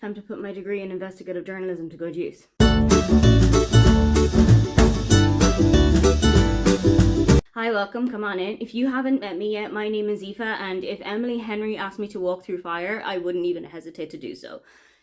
Time to put my degree in investigative journalism to good use. Hi, welcome, come on in. If you haven't met me yet, my name is Aoife, and if Emily Henry asked me to walk through fire, I wouldn't even hesitate to do so.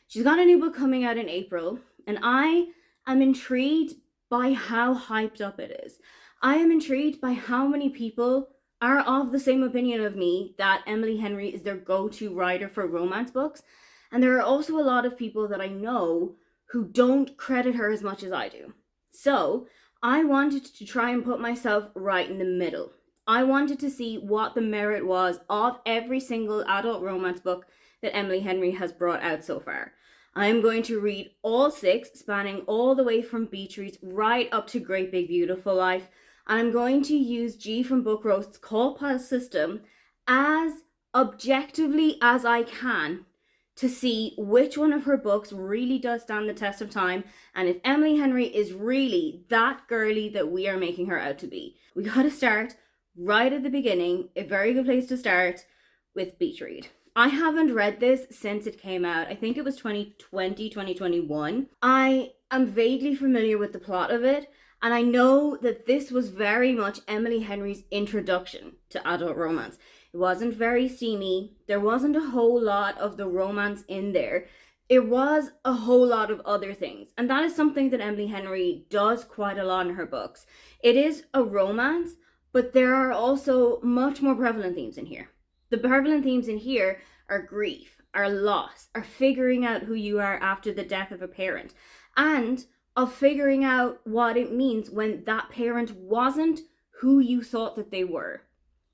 She's got a new book coming out in April, and I am intrigued by how hyped up it is. I am intrigued by how many people are of the same opinion of me that Emily Henry is their go-to writer for romance books. And there are also a lot of people that I know who don't credit her as much as I do. So I wanted to try and put myself right in the middle. I wanted to see what the merit was of every single adult romance book that Emily Henry has brought out so far. I am going to read all 6, spanning all the way from Beach Reads right up to Great Big Beautiful Life. I'm going to use G from Book Roast's CAWPILE system as objectively as I can to see which one of her books really does stand the test of time, and if Emily Henry is really that girly that we are making her out to be. We gotta start right at the beginning. A very good place to start with Beach Read. I haven't read this since it came out. I think it was 2020, 2021. I am vaguely familiar with the plot of it, and I know that this was very much Emily Henry's introduction to adult romance. It wasn't very steamy. There wasn't a whole lot of the romance in there. It was a whole lot of other things. And that is something that Emily Henry does quite a lot in her books. It is a romance, but there are also much more prevalent themes in here. The prevalent themes in here are grief, are loss, are figuring out who you are after the death of a parent, and of figuring out what it means when that parent wasn't who you thought that they were.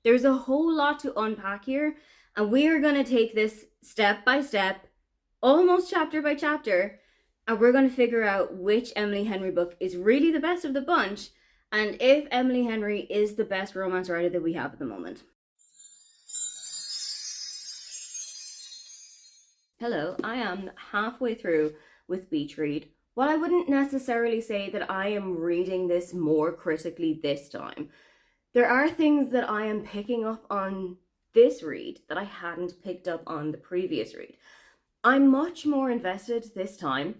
There's a whole lot to unpack here, and we are going to take this step by step, almost chapter by chapter, and we're going to figure out which Emily Henry book is really the best of the bunch, and if Emily Henry is the best romance writer that we have at the moment. Hello, I am halfway through with Beach Read. While I wouldn't necessarily say that I am reading this more critically this time, there are things that I am picking up on this read that I hadn't picked up on the previous read. I'm much more invested this time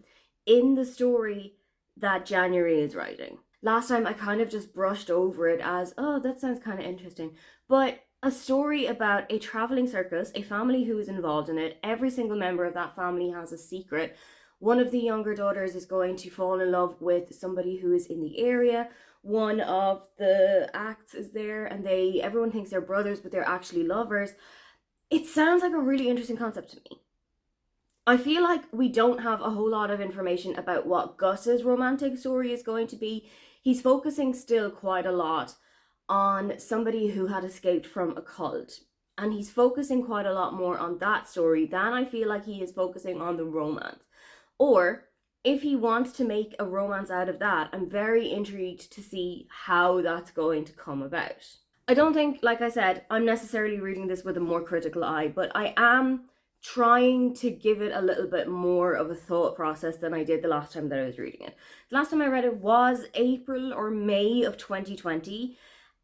in the story that January is writing. Last time I kind of just brushed over it as, oh, that sounds kind of interesting. But a story about a traveling circus, a family who is involved in it, every single member of that family has a secret. One of the younger daughters is going to fall in love with somebody who is in the area. One of the acts is there and everyone thinks they're brothers, but they're actually lovers. It sounds like a really interesting concept to me. I feel like we don't have a whole lot of information about what Gus's romantic story is going to be. He's focusing still quite a lot on somebody who had escaped from a cult. And he's focusing quite a lot more on that story than I feel like he is focusing on the romance. Or if he wants to make a romance out of that, I'm very intrigued to see how that's going to come about. I don't think, like I said, I'm necessarily reading this with a more critical eye, but I am trying to give it a little bit more of a thought process than I did the last time that I was reading it. The last time I read it was April or May of 2020,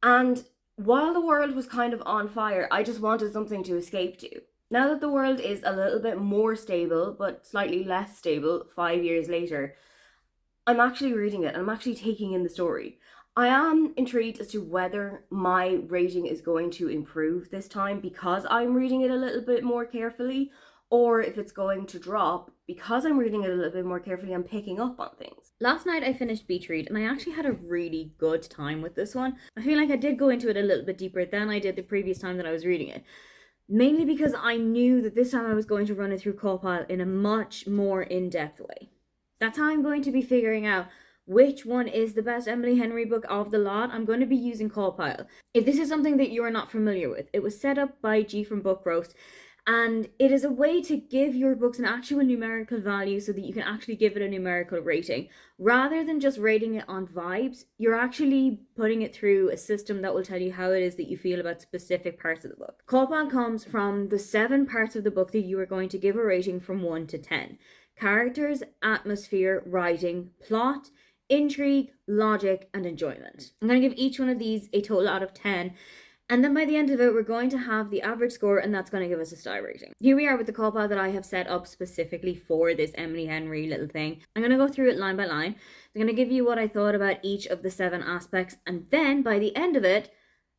and while the world was kind of on fire, I just wanted something to escape to. Now that the world is a little bit more stable, but slightly less stable 5 years later, I'm actually reading it and I'm actually taking in the story. I am intrigued as to whether my rating is going to improve this time because I'm reading it a little bit more carefully, or if it's going to drop because I'm reading it a little bit more carefully and picking up on things. Last night I finished Beach Read and I actually had a really good time with this one. I feel like I did go into it a little bit deeper than I did the previous time that I was reading it. Mainly because I knew that this time I was going to run it through CAWPILE in a much more in-depth way. That's how I'm going to be figuring out which one is the best Emily Henry book of the lot. I'm going to be using CAWPILE. If this is something that you are not familiar with, it was set up by G from Book Roast, and it is a way to give your books an actual numerical value so that you can actually give it a numerical rating. Rather than just rating it on vibes, you're actually putting it through a system that will tell you how it is that you feel about specific parts of the book. CAWPILE comes from the 7 parts of the book that you are going to give a rating from 1 to 10. Characters, atmosphere, writing, plot, intrigue, logic, and enjoyment. I'm going to give each one of these a total out of 10. And then by the end of it, we're going to have the average score, and that's going to give us a star rating. Here we are with the CAWPILE that I have set up specifically for this Emily Henry little thing. I'm going to go through it line by line. I'm going to give you what I thought about each of the 7 aspects, and then by the end of it,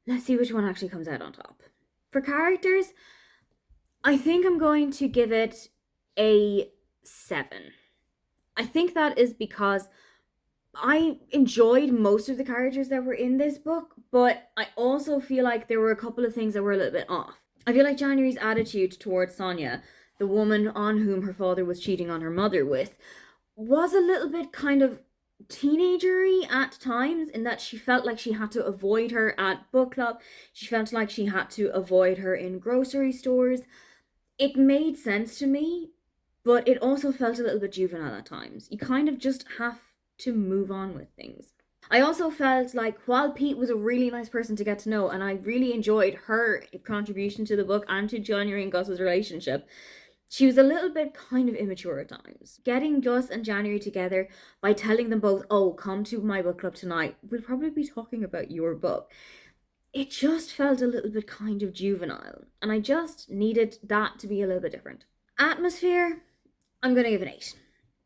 let's see which one actually comes out on top. For characters, I think I'm going to give it a 7. I think that is because I enjoyed most of the characters that were in this book, but I also feel like there were a couple of things that were a little bit off. I feel like January's attitude towards Sonia, the woman on whom her father was cheating on her mother with, was a little bit kind of teenagery at times, in that she felt like she had to avoid her at book club. She felt like she had to avoid her in grocery stores. It made sense to me, but it also felt a little bit juvenile at times. You kind of just have to move on with things. I also felt like while Pete was a really nice person to get to know, and I really enjoyed her contribution to the book and to January and Gus's relationship, she was a little bit kind of immature at times. Getting Gus and January together by telling them both, oh, come to my book club tonight, we'll probably be talking about your book. It just felt a little bit kind of juvenile, and I just needed that to be a little bit different. Atmosphere, I'm going to give an 8.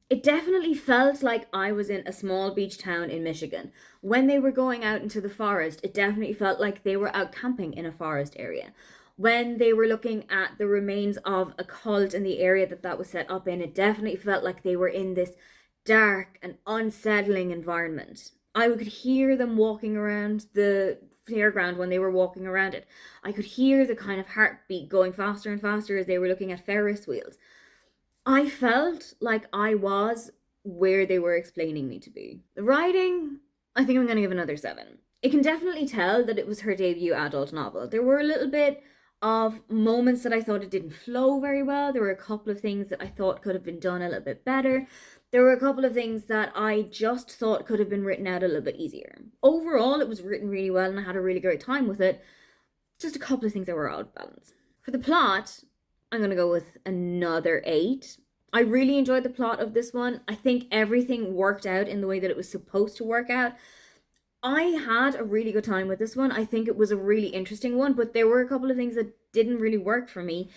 It definitely felt like I was in a small beach town in Michigan. When they were going out into the forest, it definitely felt like they were out camping in a forest area. When they were looking at the remains of a cult in the area that was set up in, it definitely felt like they were in this dark and unsettling environment. I could hear them walking around the fairground when they were walking around it. I could hear the kind of heartbeat going faster and faster as they were looking at Ferris wheels. I felt like I was where they were explaining me to be. The writing, I think I'm going to give another 7. It can definitely tell that it was her debut adult novel. There were a little bit of moments that I thought it didn't flow very well. There were a couple of things that I thought could have been done a little bit better. There were a couple of things that I just thought could have been written out a little bit easier. Overall, it was written really well and I had a really great time with it. Just a couple of things that were out of balance. For the plot, I'm going to go with another 8. I really enjoyed the plot of this one. I think everything worked out in the way that it was supposed to work out. I had a really good time with this one. I think it was a really interesting one, but there were a couple of things that didn't really work for me.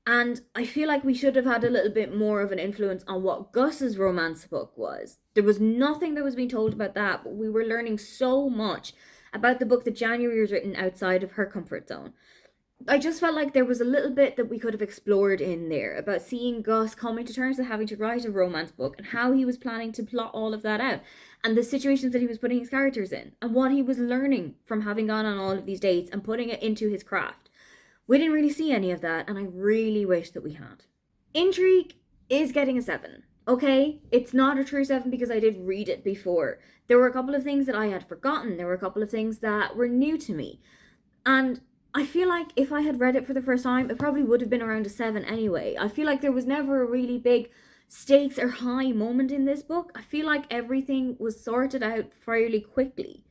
And I feel like we should have had a little bit more of an influence on what Gus's romance book was. There was nothing that was being told about that, but we were learning so much about the book that January was written outside of her comfort zone. I just felt like there was a little bit that we could have explored in there about seeing Gus coming to terms with having to write a romance book and how he was planning to plot all of that out, and the situations that he was putting his characters in, and what he was learning from having gone on all of these dates and putting it into his craft. We didn't really see any of that, and I really wish that we had. Intrigue is getting a 7. Okay, it's not a true 7 because I did read it before. There were a couple of things that I had forgotten. There were a couple of things that were new to me. And I feel like if I had read it for the first time, it probably would have been around a 7 anyway. I feel like there was never a really big stakes or high moment in this book. I feel like everything was sorted out fairly quickly.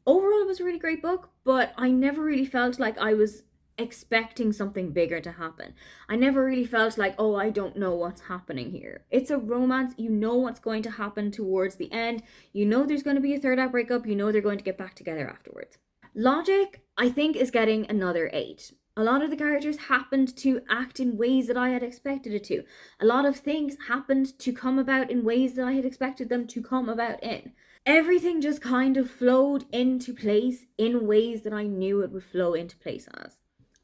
Overall, it was a really great book, but I never really felt like I was expecting something bigger to happen. I never really felt like, oh, I don't know what's happening here. It's a romance. You know what's going to happen towards the end. You know there's going to be a third act breakup. You know they're going to get back together afterwards. Logic, I think, is getting another 8. A lot of the characters happened to act in ways that I had expected it to. A lot of things happened to come about in ways that I had expected them to come about in. Everything just kind of flowed into place in ways that I knew it would flow into place as.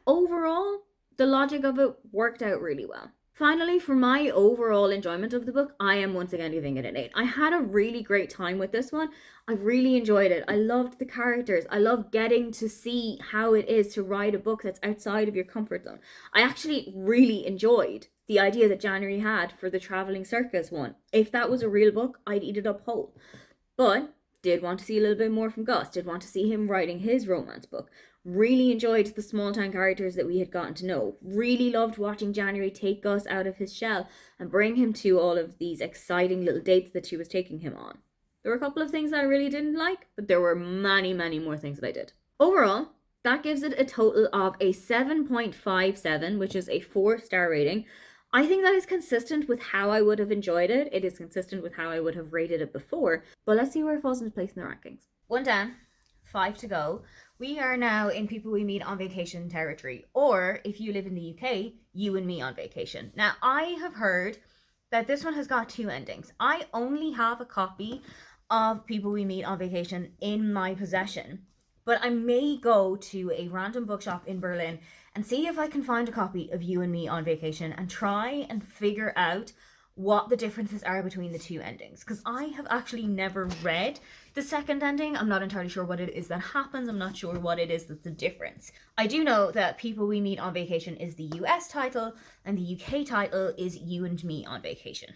Overall, the logic of it worked out really well. Finally, for my overall enjoyment of the book, I am once again giving it an 8. I had a really great time with this one. I really enjoyed it. I loved the characters. I love getting to see how it is to write a book that's outside of your comfort zone. I actually really enjoyed the idea that January had for the traveling circus one. If that was a real book, I'd eat it up whole. But did want to see a little bit more from Gus. Did want to see him writing his romance book. Really enjoyed the small town characters that we had gotten to know. Really loved watching January take Gus out of his shell and bring him to all of these exciting little dates that she was taking him on. There were a couple of things that I really didn't like, but there were many, many more things that I did. Overall, that gives it a total of a 7.57, which is a 4-star rating. I think that is consistent with how I would have enjoyed it. It is consistent with how I would have rated it before. But let's see where it falls into place in the rankings. 1 down, 5 to go. We are now in People We Meet on Vacation territory, or if you live in the UK, You and Me on Vacation. Now, I have heard that this one has got two endings. I only have a copy of People We Meet on Vacation in my possession, but I may go to a random bookshop in Berlin and see if I can find a copy of You and Me on Vacation and try and figure out what the differences are between the two endings, because I have actually never read the second ending. I'm not entirely sure what it is that happens. I'm not sure what it is that's the difference. I do know that People We Meet on Vacation is the US title and the UK title is You and Me on Vacation.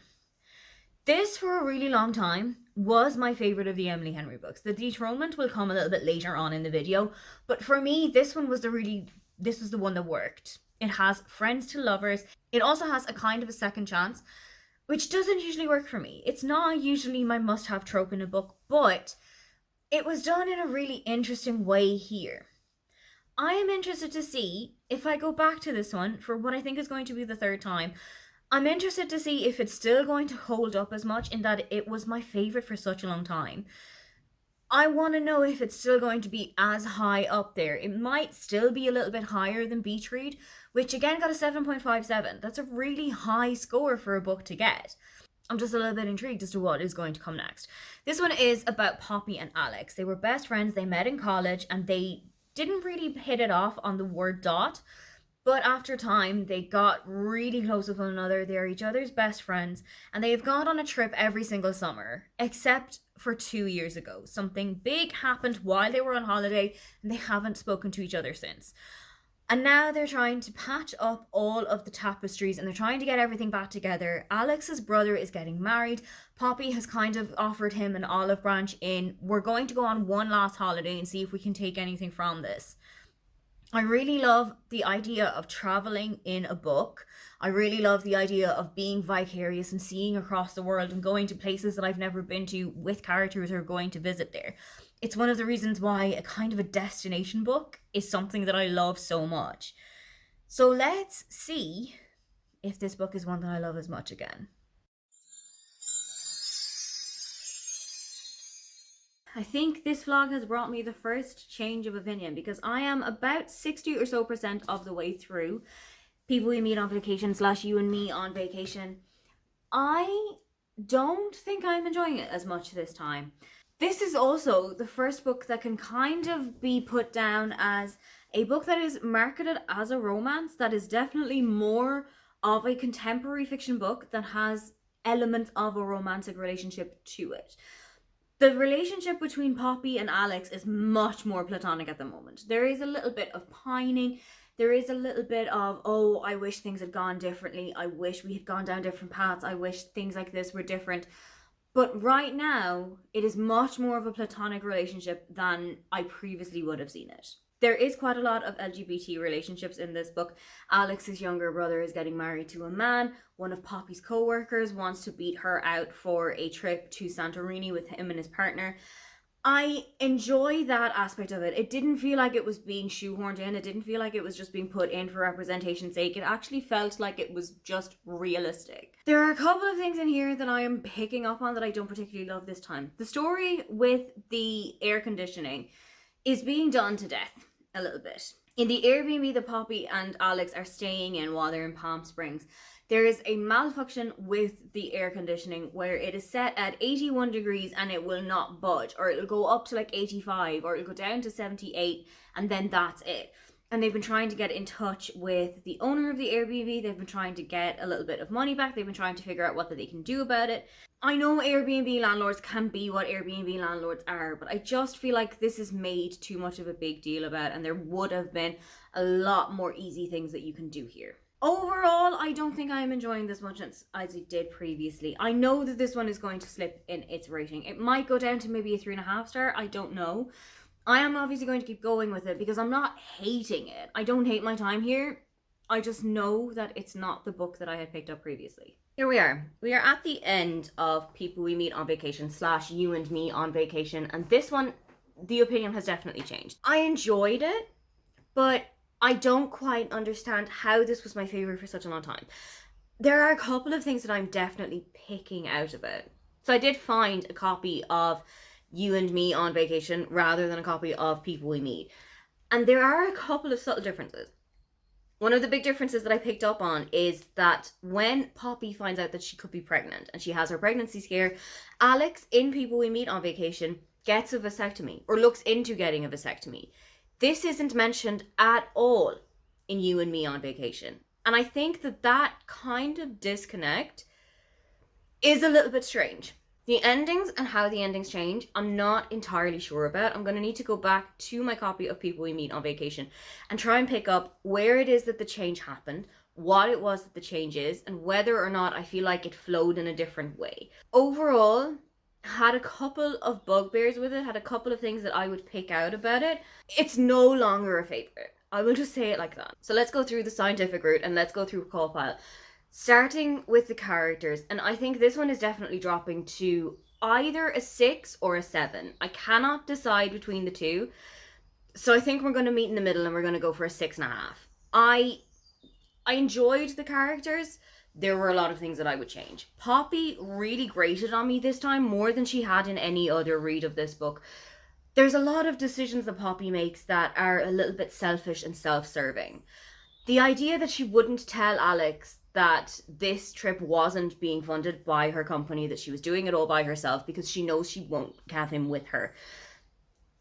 This, for a really long time, was my favorite of the Emily Henry books. The Dethronement will come a little bit later on in the video, but for me, this was the one that worked. It has friends to lovers. It also has a kind of a second chance, which doesn't usually work for me. It's not usually my must-have trope in a book, but it was done in a really interesting way here. I am interested to see, if I go back to this one for what I think is going to be the third time, I'm interested to see if it's still going to hold up as much, in that it was my favorite for such a long time. I want to know if it's still going to be as high up there. It might still be a little bit higher than Beach Read, which again got a 7.57. That's a really high score for a book to get. I'm just a little bit intrigued as to what is going to come next. This one is about Poppy and Alex. They were best friends, they met in college, and they didn't really hit it off on the word dot. But after time, they got really close with one another. They're each other's best friends, and they have gone on a trip every single summer, except for 2 years ago. Something big happened while they were on holiday, and they haven't spoken to each other since. And now they're trying to patch up all of the tapestries, and they're trying to get everything back together. Alex's brother is getting married. Poppy has kind of offered him an olive branch in, we're going to go on one last holiday and see if we can take anything from this. I really love the idea of traveling in a book. I really love the idea of being vicarious and seeing across the world and going to places that I've never been to with characters who are going to visit there. It's one of the reasons why a kind of a destination book is something that I love so much. So let's see if this book is one that I love as much again. I think this vlog has brought me the first change of opinion, because I am about 60 or so % of the way through People We Meet on Vacation / You and Me on Vacation. I don't think I'm enjoying it as much this time. This is also the first book that can kind of be put down as a book that is marketed as a romance, that is definitely more of a contemporary fiction book that has elements of a romantic relationship to it. The relationship between Poppy and Alex is much more platonic at the moment. There is a little bit of pining. There is a little bit of, oh, I wish things had gone differently. I wish we had gone down different paths. I wish things like this were different. But right now, it is much more of a platonic relationship than I previously would have seen it. There is quite a lot of LGBT relationships in this book. Alex's younger brother is getting married to a man. One of Poppy's co-workers wants to beat her out for a trip to Santorini with him and his partner. I enjoy that aspect of it. It didn't feel like it was being shoehorned in. It didn't feel like it was just being put in for representation's sake. It actually felt like it was just realistic. There are a couple of things in here that I am picking up on that I don't particularly love this time. The story with the air conditioning is being done to death a little bit. In the Airbnb that Poppy and Alex are staying in while they're in Palm Springs, there is a malfunction with the air conditioning where it is set at 81 degrees and it will not budge, or it'll go up to like 85, or it'll go down to 78, and then that's it. And they've been trying to get in touch with the owner of the Airbnb. They've been trying to get a little bit of money back. They've been trying to figure out what they can do about it. I know Airbnb landlords can be what Airbnb landlords are, but I just feel like this is made too much of a big deal about, and there would have been a lot more easy things that you can do here. Overall, I don't think I'm enjoying this much as I did previously. I know that this one is going to slip in its rating. It might go down to maybe a 3.5 star. I don't know. I am obviously going to keep going with it because I'm not hating it. I don't hate my time here. I just know that it's not the book that I had picked up previously. Here we are. We are at the end of People We Meet on Vacation / You and Me on Vacation. And this one, the opinion has definitely changed. I enjoyed it, but I don't quite understand how this was my favorite for such a long time. There are a couple of things that I'm definitely picking out of it. So I did find a copy of You and Me on Vacation rather than a copy of People We Meet. And there are a couple of subtle differences. One of the big differences that I picked up on is that when Poppy finds out that she could be pregnant and she has her pregnancy scare, Alex, in People We Meet on Vacation, gets a vasectomy or looks into getting a vasectomy. This isn't mentioned at all in You and Me on Vacation. And I think that that kind of disconnect is a little bit strange. The endings and how the endings change, I'm not entirely sure about. I'm going to need to go back to my copy of People We Meet on Vacation and try and pick up where it is that the change happened, what it was that the change is, and whether or not I feel like it flowed in a different way. Overall, had a couple of bugbears with it, had a couple of things that I would pick out about it. It's no longer a favorite. I will just say it like that. So let's go through the scientific route and let's go through CAWPILE. Starting with the characters, and I think this one is definitely dropping to either a 6 or a 7. I cannot decide between the two. So I think we're going to meet in the middle and we're going to go for a 6.5. I enjoyed the characters. There were a lot of things that I would change. Poppy really grated on me this time more than she had in any other read of this book. There's a lot of decisions that Poppy makes that are a little bit selfish and self-serving. The idea that she wouldn't tell Alex that this trip wasn't being funded by her company, that she was doing it all by herself because she knows she won't have him with her.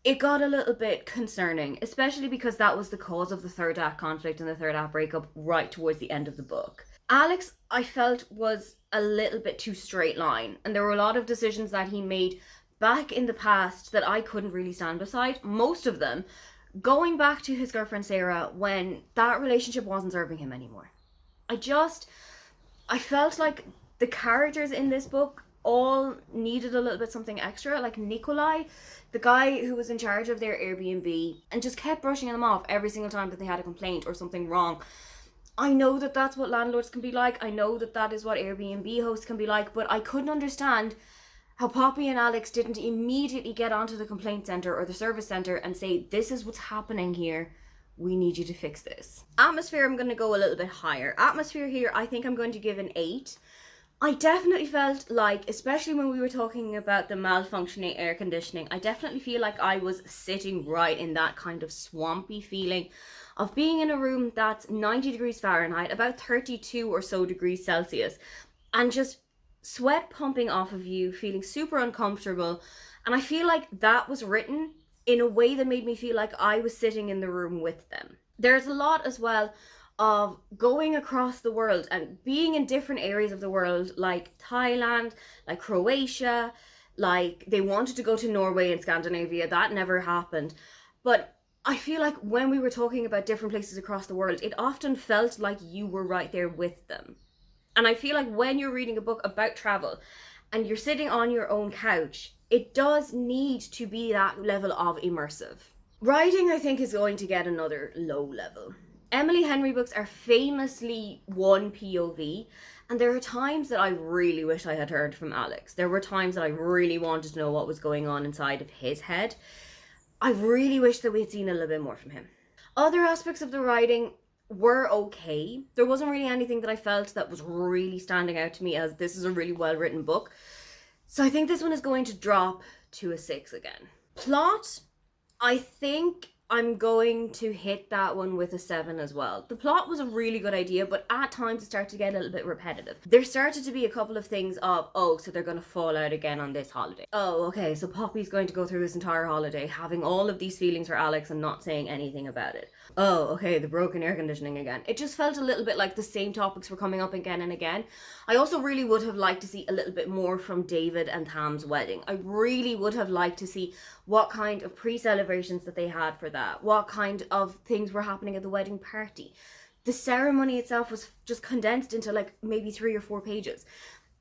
It got a little bit concerning, especially because that was the cause of the third act conflict and the third act breakup right towards the end of the book. Alex, I felt, was a little bit too straight line, and there were a lot of decisions that he made back in the past that I couldn't really stand beside. Most of them going back to his girlfriend Sarah when that relationship wasn't serving him anymore. I felt like the characters in this book all needed a little bit something extra. Like Nikolai, the guy who was in charge of their Airbnb and just kept brushing them off every single time that they had a complaint or something wrong. I know that that's what landlords can be like. I know that that is what Airbnb hosts can be like, but I couldn't understand how Poppy and Alex didn't immediately get onto the complaint center or the service center and say, this is what's happening here. We need you to fix this. Atmosphere, I'm going to go a little bit higher. Atmosphere here, I think I'm going to give an 8. I definitely felt like, especially when we were talking about the malfunctioning air conditioning, I definitely feel like I was sitting right in that kind of swampy feeling of being in a room that's 90 degrees Fahrenheit, about 32 or so degrees Celsius, and just sweat pumping off of you, feeling super uncomfortable. And I feel like that was written in a way that made me feel like I was sitting in the room with them. There's a lot as well of going across the world and being in different areas of the world, like Thailand, like Croatia, like they wanted to go to Norway and Scandinavia. That never happened. But I feel like when we were talking about different places across the world, it often felt like you were right there with them. And I feel like when you're reading a book about travel and you're sitting on your own couch, it does need to be that level of immersive. Writing, I think, is going to get another low level. Emily Henry books are famously one POV, and there are times that I really wish I had heard from Alex. There were times that I really wanted to know what was going on inside of his head. I really wish that we had seen a little bit more from him. Other aspects of the writing were okay. There wasn't really anything that I felt that was really standing out to me as this is a really well written book. So I think this one is going to drop to a 6 again. Plot, I think I'm going to hit that one with a 7 as well. The plot was a really good idea, but at times it started to get a little bit repetitive. There started to be a couple of things of, oh, so they're going to fall out again on this holiday. Oh, okay, so Poppy's going to go through this entire holiday having all of these feelings for Alex and not saying anything about it. Oh, okay, the broken air conditioning again. It just felt a little bit like the same topics were coming up again and again. I also really would have liked to see a little bit more from David and Tam's wedding. I really would have liked to see what kind of pre-celebrations that they had for that, what kind of things were happening at the wedding party. The ceremony itself was just condensed into like maybe 3 or 4 pages.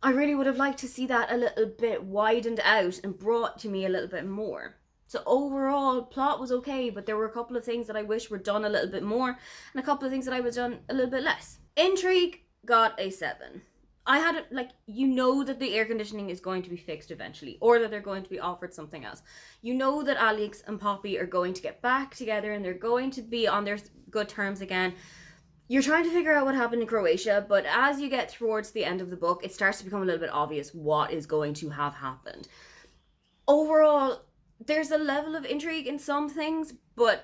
I really would have liked to see that a little bit widened out and brought to me a little bit more. So overall, plot was okay, but there were a couple of things that I wish were done a little bit more and a couple of things that I was done a little bit less. Intrigue got a 7. I had, like, you know that the air conditioning is going to be fixed eventually, or that they're going to be offered something else. You know that Alex and Poppy are going to get back together and they're going to be on their good terms again. You're trying to figure out what happened in Croatia, but as you get towards the end of the book, it starts to become a little bit obvious what is going to have happened. Overall, there's a level of intrigue in some things, but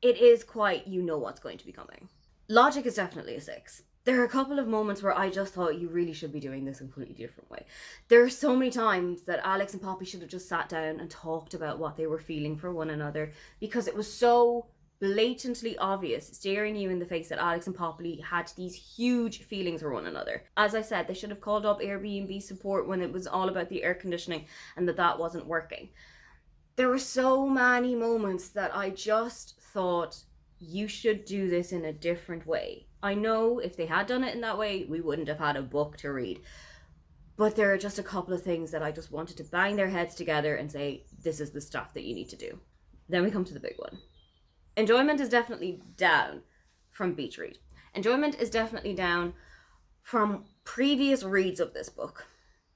it is quite, you know what's going to be coming. Logic is definitely a 6. There are a couple of moments where I just thought you really should be doing this in a completely different way. There are so many times that Alex and Poppy should have just sat down and talked about what they were feeling for one another, because it was so blatantly obvious, staring you in the face, that Alex and Poppy had these huge feelings for one another. As I said, they should have called up Airbnb support when it was all about the air conditioning and that wasn't working. There were so many moments that I just thought, you should do this in a different way. I know if they had done it in that way, we wouldn't have had a book to read. But there are just a couple of things that I just wanted to bang their heads together and say, this is the stuff that you need to do. Then we come to the big one. Enjoyment is definitely down from Beach Read. Enjoyment is definitely down from previous reads of this book.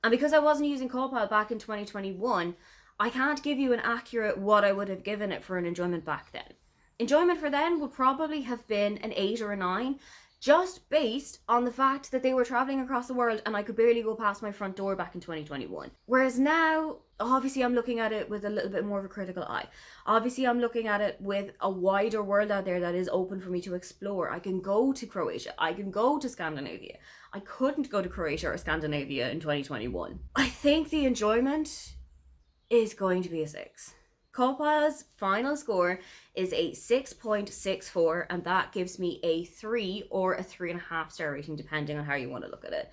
And because I wasn't using CAWPILE back in 2021, I can't give you an accurate what I would have given it for an enjoyment back then. Enjoyment for then would probably have been an 8 or a 9, just based on the fact that they were traveling across the world and I could barely go past my front door back in 2021. Whereas now, obviously I'm looking at it with a little bit more of a critical eye. Obviously I'm looking at it with a wider world out there that is open for me to explore. I can go to Croatia. I can go to Scandinavia. I couldn't go to Croatia or Scandinavia in 2021. I think the enjoyment is going to be a 6. CAWPILE's final score is a 6.64, and that gives me a 3 or a 3.5 star rating, depending on how you want to look at it.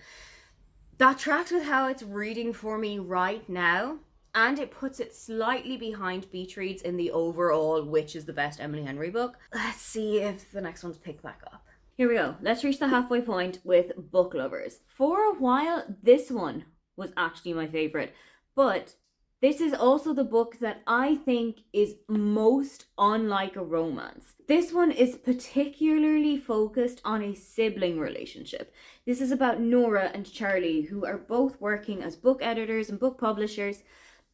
That tracks with how it's reading for me right now, and it puts it slightly behind Beach Reads in the overall which is the best Emily Henry book. Let's see if the next one's picked back up. Here we go. Let's reach the halfway point with Book Lovers. For a while, this one was actually my favourite, but this is also the book that I think is most unlike a romance. This one is particularly focused on a sibling relationship. This is about Nora and Charlie, who are both working as book editors and book publishers.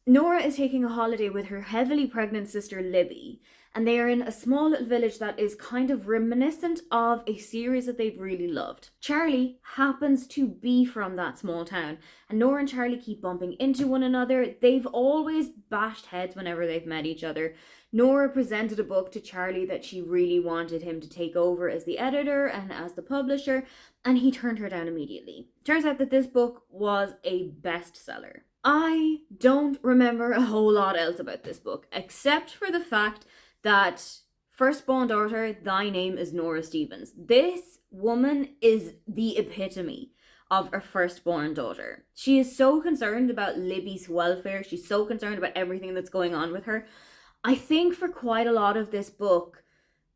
Nora is taking a holiday with her heavily pregnant sister Libby, and they are in a small little village that is kind of reminiscent of a series that they've really loved. Charlie happens to be from that small town, and Nora and Charlie keep bumping into one another. They've always bashed heads whenever they've met each other. Nora presented a book to Charlie that she really wanted him to take over as the editor and as the publisher, and he turned her down immediately. Turns out that this book was a bestseller. I don't remember a whole lot else about this book, except for the fact that firstborn daughter, thy name is Nora Stevens. This woman is the epitome of a firstborn daughter. She is so concerned about Libby's welfare. She's so concerned about everything that's going on with her. I think for quite a lot of this book,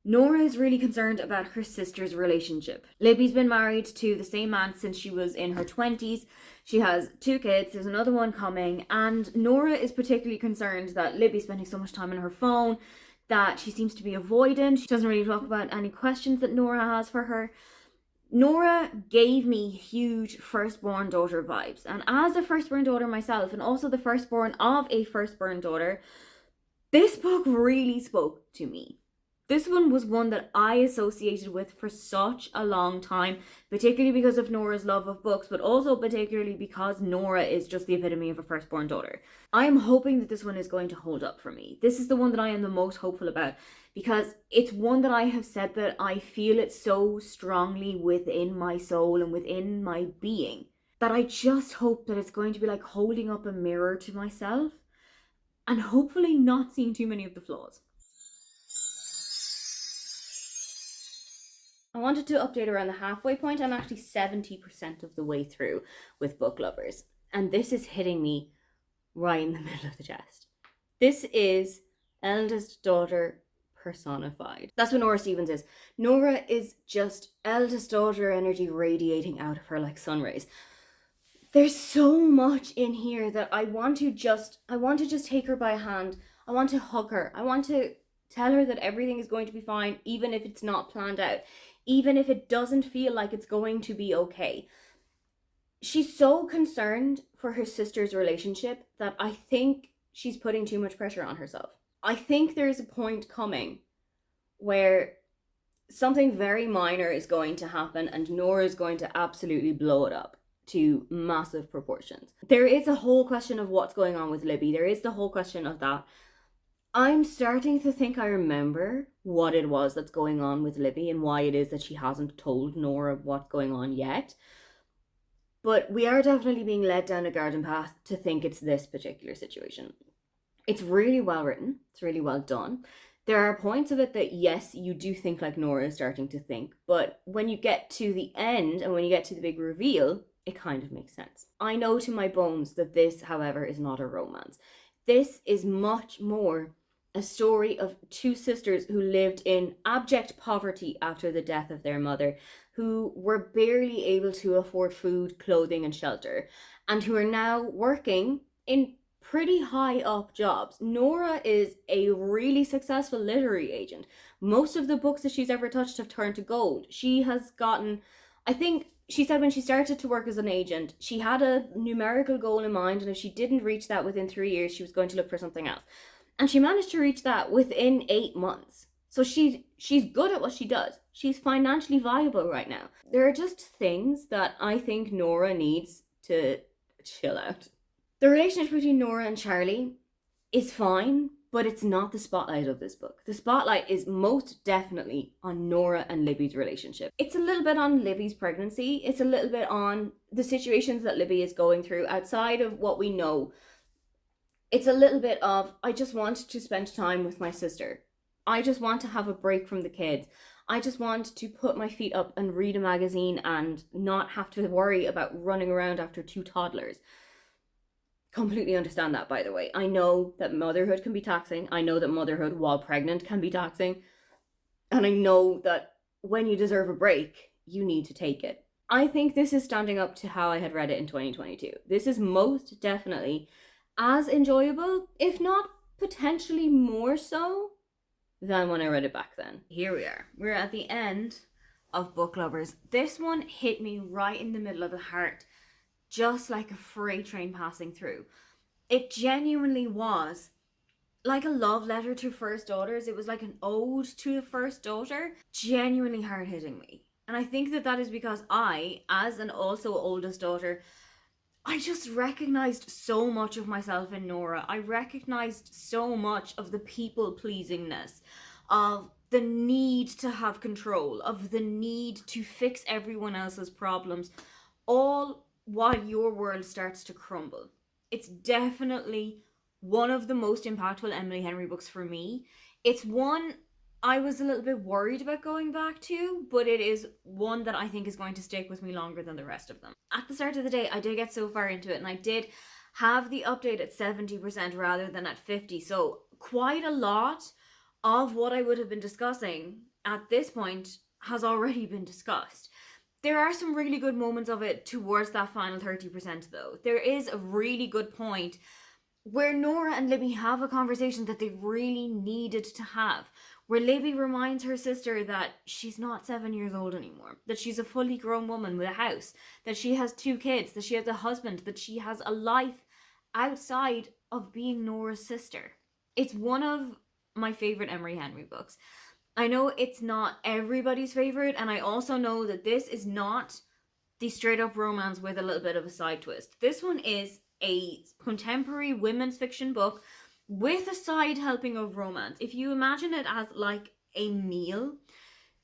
Nora is really concerned about her sister's relationship. Libby's been married to the same man since she was in her 20s. She has 2 kids, there's another one coming, and Nora is particularly concerned that Libby's spending so much time on her phone, that she seems to be avoidant. She doesn't really talk about any questions that Nora has for her. Nora gave me huge firstborn daughter vibes, and as a firstborn daughter myself, and also the firstborn of a firstborn daughter, this book really spoke to me. This one was one that I associated with for such a long time, particularly because of Nora's love of books, but also particularly because Nora is just the epitome of a firstborn daughter. I am hoping that this one is going to hold up for me. This is the one that I am the most hopeful about, because it's one that I have said that I feel it so strongly within my soul and within my being, that I just hope that it's going to be like holding up a mirror to myself and hopefully not seeing too many of the flaws. I wanted to update around the halfway point. I'm actually 70% of the way through with Book Lovers, and this is hitting me right in the middle of the chest. This is eldest daughter personified. That's what Nora Stevens is. Nora is just eldest daughter energy radiating out of her like sun rays. There's so much in here that I want to just take her by a hand. I want to hug her. I want to tell her that everything is going to be fine, even if it's not planned out, even if it doesn't feel like it's going to be okay. She's so concerned for her sister's relationship that I think she's putting too much pressure on herself. I think there's a point coming where something very minor is going to happen and Nora is going to absolutely blow it up to massive proportions. There is a whole question of what's going on with Libby. There is the whole question of that. I'm starting to think I remember what it was that's going on with Libby and why it is that she hasn't told Nora what's going on yet. But we are definitely being led down a garden path to think it's this particular situation. It's really well written, it's really well done. There are points of it that, yes, you do think like Nora is starting to think, but when you get to the end and when you get to the big reveal, it kind of makes sense. I know to my bones that this, however, is not a romance. This is much more a story of two sisters who lived in abject poverty after the death of their mother, who were barely able to afford food, clothing, and shelter, and who are now working in pretty high up jobs. Nora is a really successful literary agent. Most of the books that she's ever touched have turned to gold. She has gotten, I think she said when she started to work as an agent, she had a numerical goal in mind, and if she didn't reach that within 3 years, she was going to look for something else. And she managed to reach that within 8 months. So she's good at what she does. She's financially viable right now. There are just things that I think Nora needs to chill out. The relationship between Nora and Charlie is fine, but it's not the spotlight of this book. The spotlight is most definitely on Nora and Libby's relationship. It's a little bit on Libby's pregnancy. It's a little bit on the situations that Libby is going through outside of what we know. It's a little bit of, I just want to spend time with my sister. I just want to have a break from the kids. I just want to put my feet up and read a magazine and not have to worry about running around after two toddlers. Completely understand that, by the way. I know that motherhood can be taxing. I know that motherhood while pregnant can be taxing. And I know that when you deserve a break, you need to take it. I think this is standing up to how I had read it in 2022. This is most definitely as enjoyable, if not potentially more so, than when I read it back then. Here we are. We're at the end of Book Lovers. This one hit me right in the middle of the heart, just like a freight train passing through. It genuinely was like a love letter to first daughters. It was like an ode to the first daughter. Genuinely hard hitting me. And I think that that is because I, as an also oldest daughter, I just recognized so much of myself in Nora. I recognized so much of the people pleasingness, of the need to have control, of the need to fix everyone else's problems, all while your world starts to crumble. It's definitely one of the most impactful Emily Henry books for me. It's one I was a little bit worried about going back to, but it is one that I think is going to stick with me longer than the rest of them. At the start of the day, I did get so far into it, and I did have the update at 70% rather than at 50%. So quite a lot of what I would have been discussing at this point has already been discussed. There are some really good moments of it towards that final 30% though. There is a really good point where Nora and Libby have a conversation that they really needed to have, where Libby reminds her sister that she's not 7 years old anymore, that she's a fully grown woman with a house, that she has 2 kids, that she has a husband, that she has a life outside of being Nora's sister. It's one of my favorite Emory Henry books. I know it's not everybody's favorite, and I also know that this is not the straight up romance with a little bit of a side twist. This one is a contemporary women's fiction book with a side helping of romance. If you imagine it as like a meal,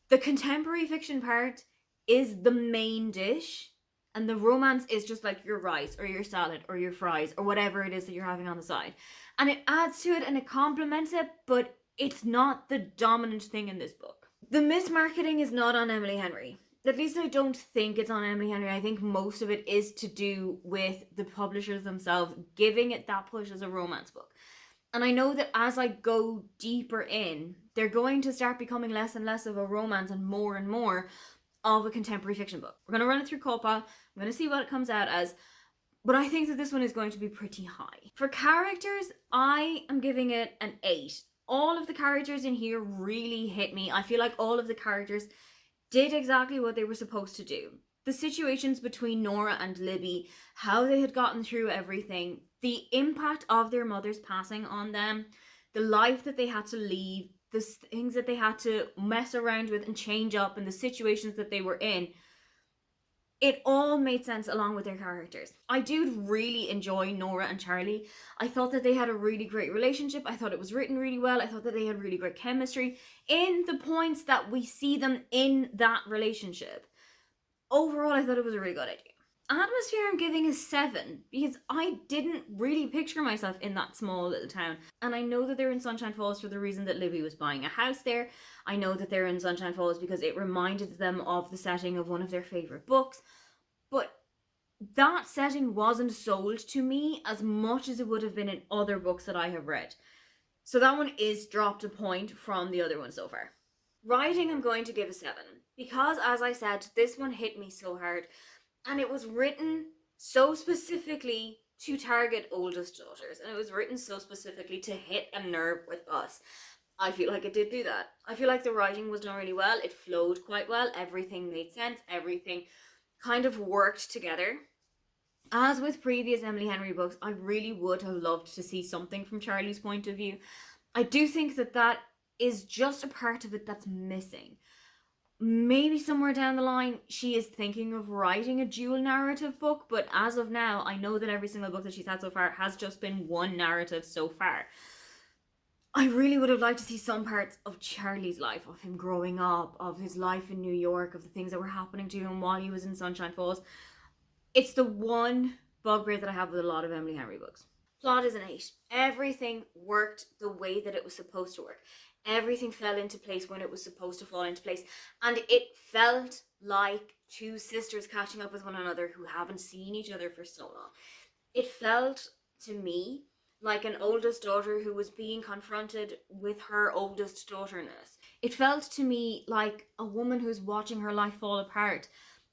the contemporary fiction part is the main dish, and the romance is just like your rice or your salad or your fries or whatever it is that you're having on the side. And it adds to it and it complements it, but it's not the dominant thing in this book. The mismarketing is not on Emily Henry. At least I don't think it's on Emily Henry. I think most of it is to do with the publishers themselves giving it that push as a romance book. And I know that as I go deeper in, they're going to start becoming less and less of a romance and more of a contemporary fiction book. We're going to run it through CAWPILE. I'm going to see what it comes out as. But I think that this one is going to be pretty high. For characters, I am giving it an 8. All of the characters in here really hit me. I feel like all of the characters did exactly what they were supposed to do. The situations between Nora and Libby, how they had gotten through everything, the impact of their mother's passing on them, the life that they had to leave, the things that they had to mess around with and change up, and the situations that they were in. It all made sense along with their characters. I do really enjoy Nora and Charlie. I thought that they had a really great relationship. I thought it was written really well. I thought that they had really great chemistry in the points that we see them in that relationship. Overall, I thought it was a really good idea. Atmosphere, I'm giving a 7 because I didn't really picture myself in that small little town. And I know that they're in Sunshine Falls for the reason that Libby was buying a house there. I know that they're in Sunshine Falls because it reminded them of the setting of one of their favorite books. But that setting wasn't sold to me as much as it would have been in other books that I have read. So that one is dropped a point from the other one so far. Writing, I'm going to give a 7 because, as I said, this one hit me so hard. And it was written so specifically to target oldest daughters. And it was written so specifically to hit a nerve with us. I feel like it did do that. I feel like the writing was done really well. It flowed quite well. Everything made sense. Everything kind of worked together. As with previous Emily Henry books, I really would have loved to see something from Charlie's point of view. I do think that that is just a part of it that's missing. Maybe somewhere down the line she is thinking of writing a dual narrative book, but as of now I know that every single book that she's had so far has just been one narrative so far. I really would have liked to see some parts of Charlie's life, of him growing up, of his life in New York, of the things that were happening to him while he was in Sunshine Falls. It's the one bugbear that I have with a lot of Emily Henry books. Plot is an 8. Everything worked the way that it was supposed to work. Everything fell into place when it was supposed to fall into place. And it felt like two sisters catching up with one another who haven't seen each other for so long. It felt to me like an oldest daughter who was being confronted with her oldest daughterness. It felt to me like a woman who's watching her life fall apart,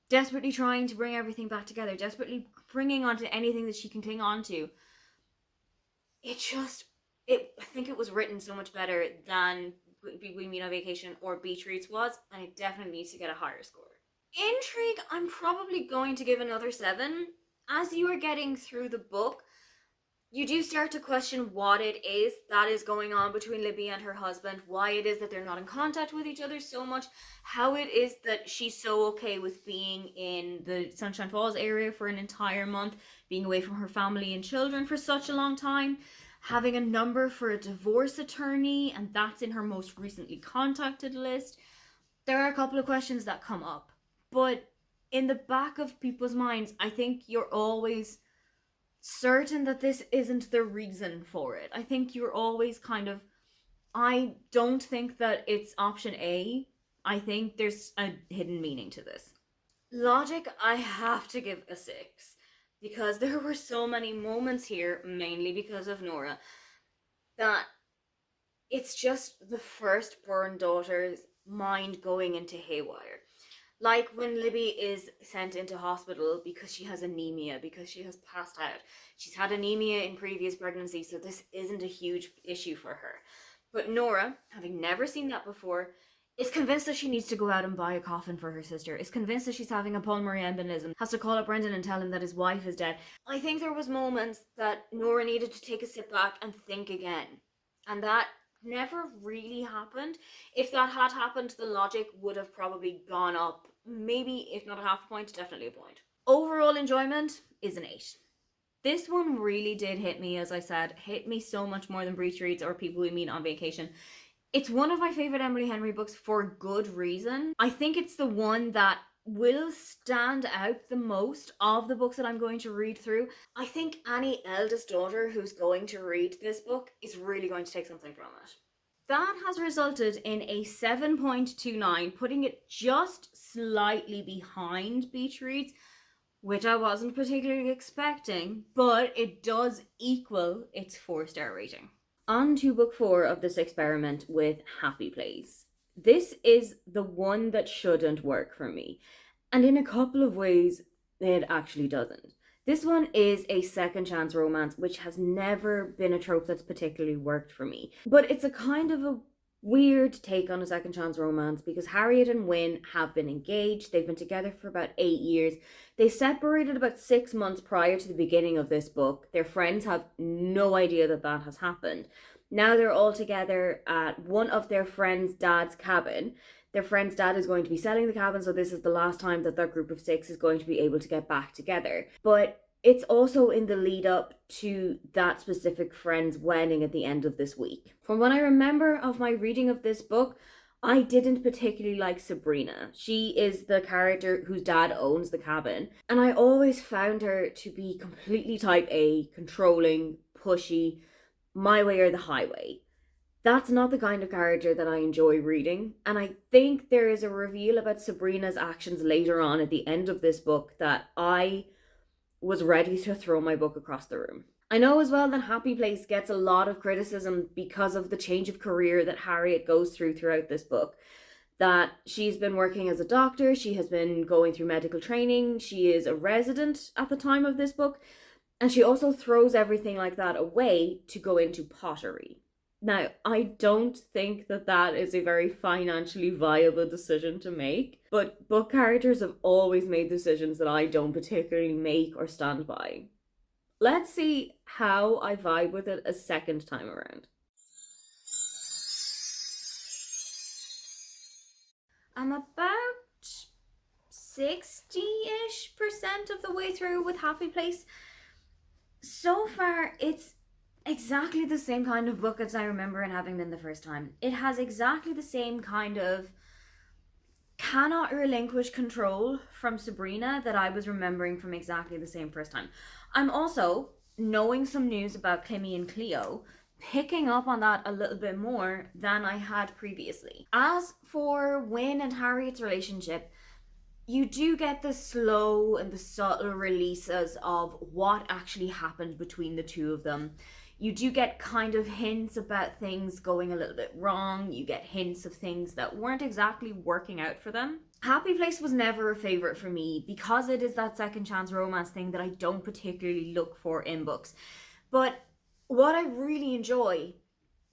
desperately trying to bring everything back together, desperately bringing onto anything that she can cling on to. I think it was written so much better than We Meet on Vacation or Beach Reads was, and it definitely needs to get a higher score. Intrigue, I'm probably going to give another 7. As you are getting through the book, you do start to question what it is that is going on between Libby and her husband, why it is that they're not in contact with each other so much, how it is that she's so okay with being in the Sunshine Falls area for an entire month, being away from her family and children for such a long time, having a number for a divorce attorney, and that's in her most recently contacted list. There are a couple of questions that come up, but in the back of people's minds, I think you're always certain that this isn't the reason for it. I think you're always I don't think that it's option A. I think there's a hidden meaning to this. Logic, I have to give a 6. Because there were so many moments here, mainly because of Nora, that it's just the firstborn daughter's mind going into haywire. Like when Libby is sent into hospital because she has anemia, because she has passed out. She's had anemia in previous pregnancies, so this isn't a huge issue for her. But Nora, having never seen that before, is convinced that she needs to go out and buy a coffin for her sister, is convinced that she's having a pulmonary embolism, has to call up Brendan and tell him that his wife is dead. I think there was moments that Nora needed to take a step back and think again. And that never really happened. If that had happened, the logic would have probably gone up. Maybe, if not a half point, definitely a point. Overall enjoyment is an 8. This one really did hit me, as I said, hit me so much more than Breach Reads or People We Meet on Vacation. It's one of my favorite Emily Henry books for good reason. I think it's the one that will stand out the most of the books that I'm going to read through. I think any eldest daughter who's going to read this book is really going to take something from it. That has resulted in a 7.29, putting it just slightly behind Beach Reads, which I wasn't particularly expecting, but it does equal its 4-star rating. On to book 4 of this experiment with Happy Place. This is the one that shouldn't work for me. And in a couple of ways, it actually doesn't. This one is a second chance romance, which has never been a trope that's particularly worked for me. But it's a kind of a weird take on a second chance romance because Harriet and Wynne have been engaged. They've been together for about 8 years. They separated about 6 months prior to the beginning of this book. Their friends have no idea that that has happened. Now they're all together at one of their friends' dad's cabin. their friend's dad is going to be selling the cabin, so this is the last time that their group of 6 is going to be able to get back together. But it's also in the lead up to that specific friend's wedding at the end of this week. From what I remember of my reading of this book, I didn't particularly like Sabrina. She is the character whose dad owns the cabin, and I always found her to be completely type A, controlling, pushy, my way or the highway. That's not the kind of character that I enjoy reading, and I think there is a reveal about Sabrina's actions later on at the end of this book that I was ready to throw my book across the room. I know as well that Happy Place gets a lot of criticism because of the change of career that Harriet goes through throughout this book. That she's been working as a doctor, she has been going through medical training, she is a resident at the time of this book, and she also throws everything like that away to go into pottery. Now, I don't think that that is a very financially viable decision to make, but book characters have always made decisions that I don't particularly make or stand by. Let's see how I vibe with it a second time around. I'm about 60-ish% of the way through with Happy Place. So far, it's exactly the same kind of book as I remember and having been the first time. It has exactly the same kind of cannot relinquish control from Sabrina that I was remembering from exactly the same first time. I'm also, knowing some news about Clemmy and Cleo, picking up on that a little bit more than I had previously. As for Win and Harriet's relationship, you do get the slow and the subtle releases of what actually happened between the two of them. You do get kind of hints about things going a little bit wrong. You get hints of things that weren't exactly working out for them. Happy Place was never a favourite for me because it is that second chance romance thing that I don't particularly look for in books. But what I really enjoy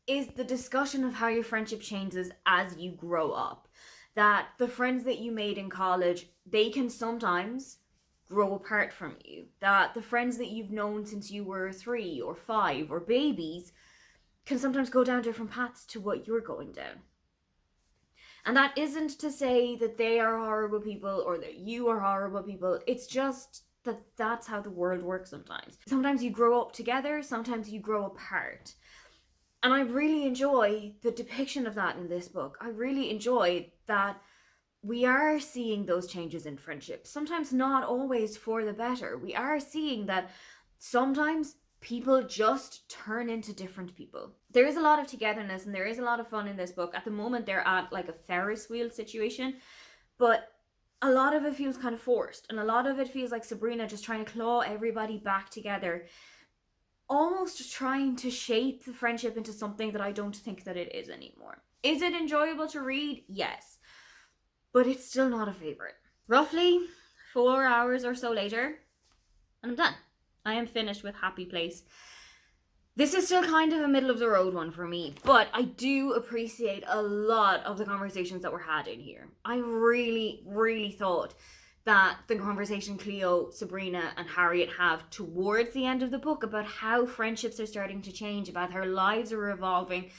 is the discussion of how your friendship changes as you grow up. That the friends that you made in college, they can sometimes grow apart from you. That the friends that you've known since you were 3 or 5 or babies can sometimes go down different paths to what you're going down. And that isn't to say that they are horrible people or that you are horrible people. It's just that that's how the world works sometimes. Sometimes you grow up together, sometimes you grow apart. And I really enjoy the depiction of that in this book. I really enjoy that we are seeing those changes in friendships. Sometimes not always for the better. We are seeing that sometimes people just turn into different people. There is a lot of togetherness and there is a lot of fun in this book. At the moment, they're at like a Ferris wheel situation, but a lot of it feels kind of forced, and a lot of it feels like Sabrina just trying to claw everybody back together, almost trying to shape the friendship into something that I don't think that it is anymore. Is it enjoyable to read? Yes, but it's still not a favorite. Roughly 4 hours or so later, and I'm done. I am finished with Happy Place. This is still kind of a middle of the road one for me, but I do appreciate a lot of the conversations that were had in here. I really, really thought that the conversation Cleo, Sabrina, and Harriet have towards the end of the book about how friendships are starting to change, about how lives are evolving,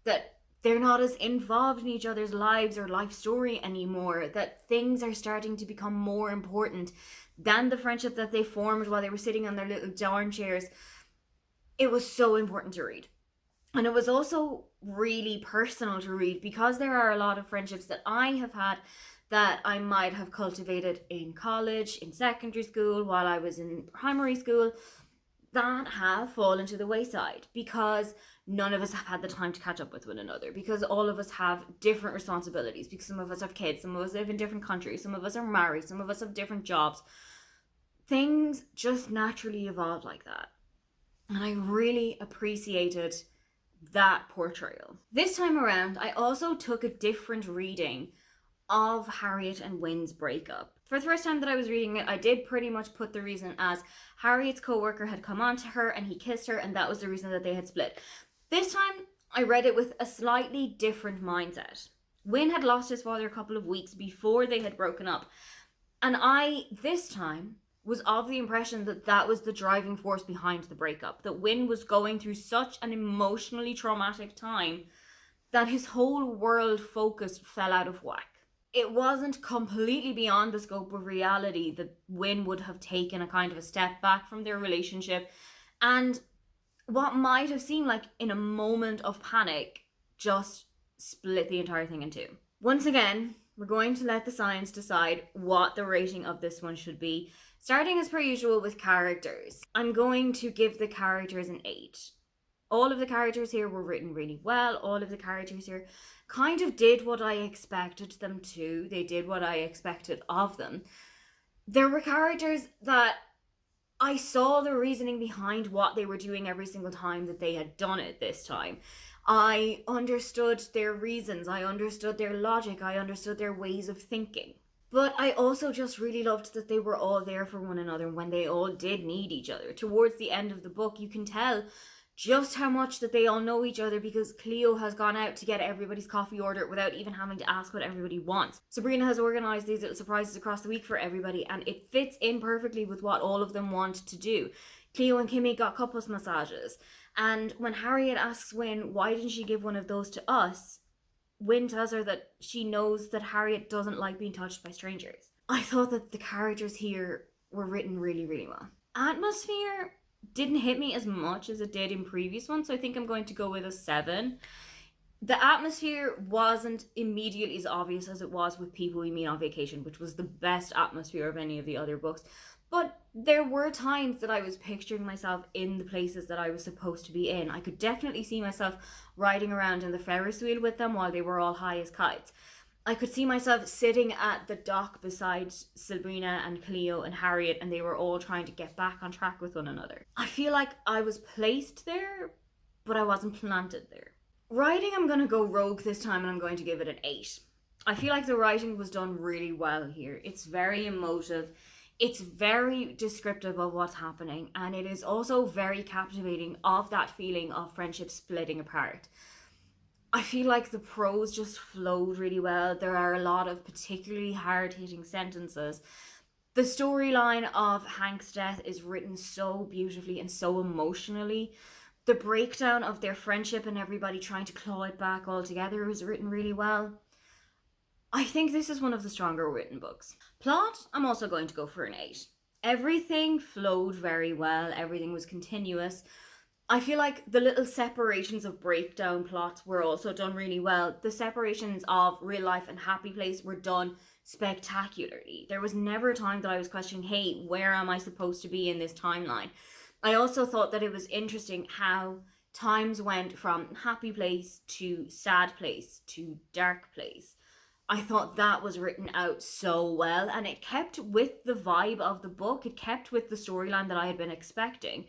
that they're not as involved in each other's lives or life story anymore, that things are starting to become more important than the friendship that they formed while they were sitting on their little dorm chairs. It was so important to read. And it was also really personal to read because there are a lot of friendships that I have had that I might have cultivated in college, in secondary school, while I was in primary school, that have fallen to the wayside because none of us have had the time to catch up with one another, because all of us have different responsibilities, because some of us have kids, some of us live in different countries, some of us are married, some of us have different jobs. Things just naturally evolve like that. And I really appreciated that portrayal. This time around, I also took a different reading of Harriet and Win's breakup. For the first time that I was reading it, I did pretty much put the reason as Harriet's co-worker had come on to her and he kissed her, and that was the reason that they had split. This time, I read it with a slightly different mindset. Win had lost his father a couple of weeks before they had broken up, and I, this time, was of the impression that that was the driving force behind the breakup, that Win was going through such an emotionally traumatic time that his whole world focus fell out of whack. It wasn't completely beyond the scope of reality that Wynne would have taken a kind of a step back from their relationship, and what might have seemed like in a moment of panic just split the entire thing in two. Once again, we're going to let the science decide what the rating of this one should be, starting as per usual with characters. I'm going to give the characters an 8. All of the characters here were written really well. All of the characters here kind of did what I expected them to. They did what I expected of them. There were characters that I saw the reasoning behind what they were doing every single time that they had done it this time. I understood their reasons, I understood their logic, I understood their ways of thinking. But I also just really loved that they were all there for one another when they all did need each other. Towards the end of the book, you can tell just how much that they all know each other because Cleo has gone out to get everybody's coffee order without even having to ask what everybody wants. Sabrina has organised these little surprises across the week for everybody, and it fits in perfectly with what all of them want to do. Cleo and Kimmy got couples massages, and when Harriet asks Wynne, why didn't she give one of those to us? Wynne tells her that she knows that Harriet doesn't like being touched by strangers. I thought that the characters here were written really, really well. Atmosphere didn't hit me as much as it did in previous ones, so I think I'm going to go with a 7. The atmosphere wasn't immediately as obvious as it was with People We Meet on Vacation, which was the best atmosphere of any of the other books. But there were times that I was picturing myself in the places that I was supposed to be in. I could definitely see myself riding around in the Ferris wheel with them while they were all high as kites. I could see myself sitting at the dock beside Sabrina and Cleo and Harriet, and they were all trying to get back on track with one another. I feel like I was placed there, but I wasn't planted there. Writing, I'm going to go rogue this time, and I'm going to give it an 8. I feel like the writing was done really well here. It's very emotive. It's very descriptive of what's happening, and it is also very captivating of that feeling of friendship splitting apart. I feel like the prose just flowed really well. There are a lot of particularly hard-hitting sentences. The storyline of Hank's death is written so beautifully and so emotionally. The breakdown of their friendship and everybody trying to claw it back all together is written really well. I think this is one of the stronger written books. Plot, I'm also going to go for an 8. Everything flowed very well. Everything was continuous. I feel like the little separations of breakdown plots were also done really well. The separations of real life and happy place were done spectacularly. There was never a time that I was questioning, hey, where am I supposed to be in this timeline? I also thought that it was interesting how times went from happy place to sad place to dark place. I thought that was written out so well, and it kept with the vibe of the book. It kept with the storyline that I had been expecting.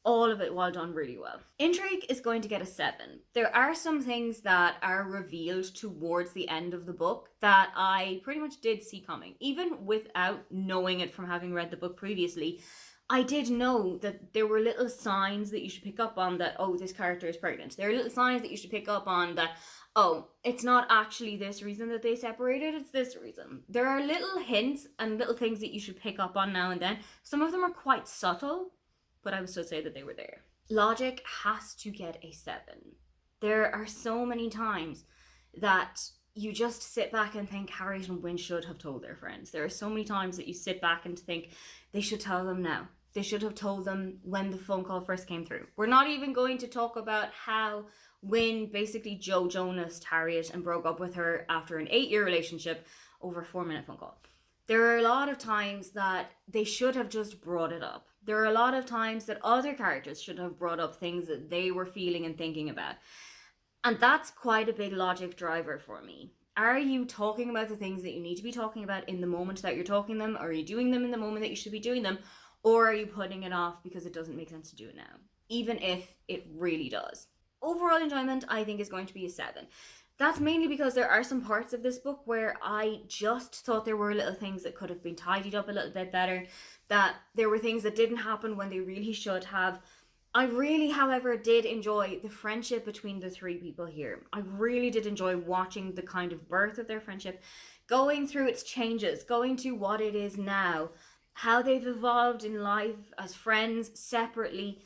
All of it well done really well. Intrigue is going to get a 7. There are some things that are revealed towards the end of the book that I pretty much did see coming. Even without knowing it from having read the book previously, I did know that there were little signs that you should pick up on that, oh, this character is pregnant. There are little signs that you should pick up on that, oh, it's not actually this reason that they separated, it's this reason. There are little hints and little things that you should pick up on now and then. Some of them are quite subtle, but I would still say that they were there. Logic has to get a 7. There are so many times that you just sit back and think Harriet and Wynne should have told their friends. There are so many times that you sit back and think they should tell them now. They should have told them when the phone call first came through. We're not even going to talk about how Wynne basically Joe Jonas'd Harriet and broke up with her after an 8-year relationship over a 4-minute phone call. There are a lot of times that they should have just brought it up. There are a lot of times that other characters should have brought up things that they were feeling and thinking about. And that's quite a big logic driver for me. Are you talking about the things that you need to be talking about in the moment that you're talking them? Or are you doing them in the moment that you should be doing them? Or are you putting it off because it doesn't make sense to do it now? Even if it really does. Overall enjoyment, I think, is going to be a 7. That's mainly because there are some parts of this book where I just thought there were little things that could have been tidied up a little bit better, that there were things that didn't happen when they really should have. I really, however, did enjoy the friendship between the 3 people here. I really did enjoy watching the kind of birth of their friendship, going through its changes, going to what it is now, how they've evolved in life as friends, separately.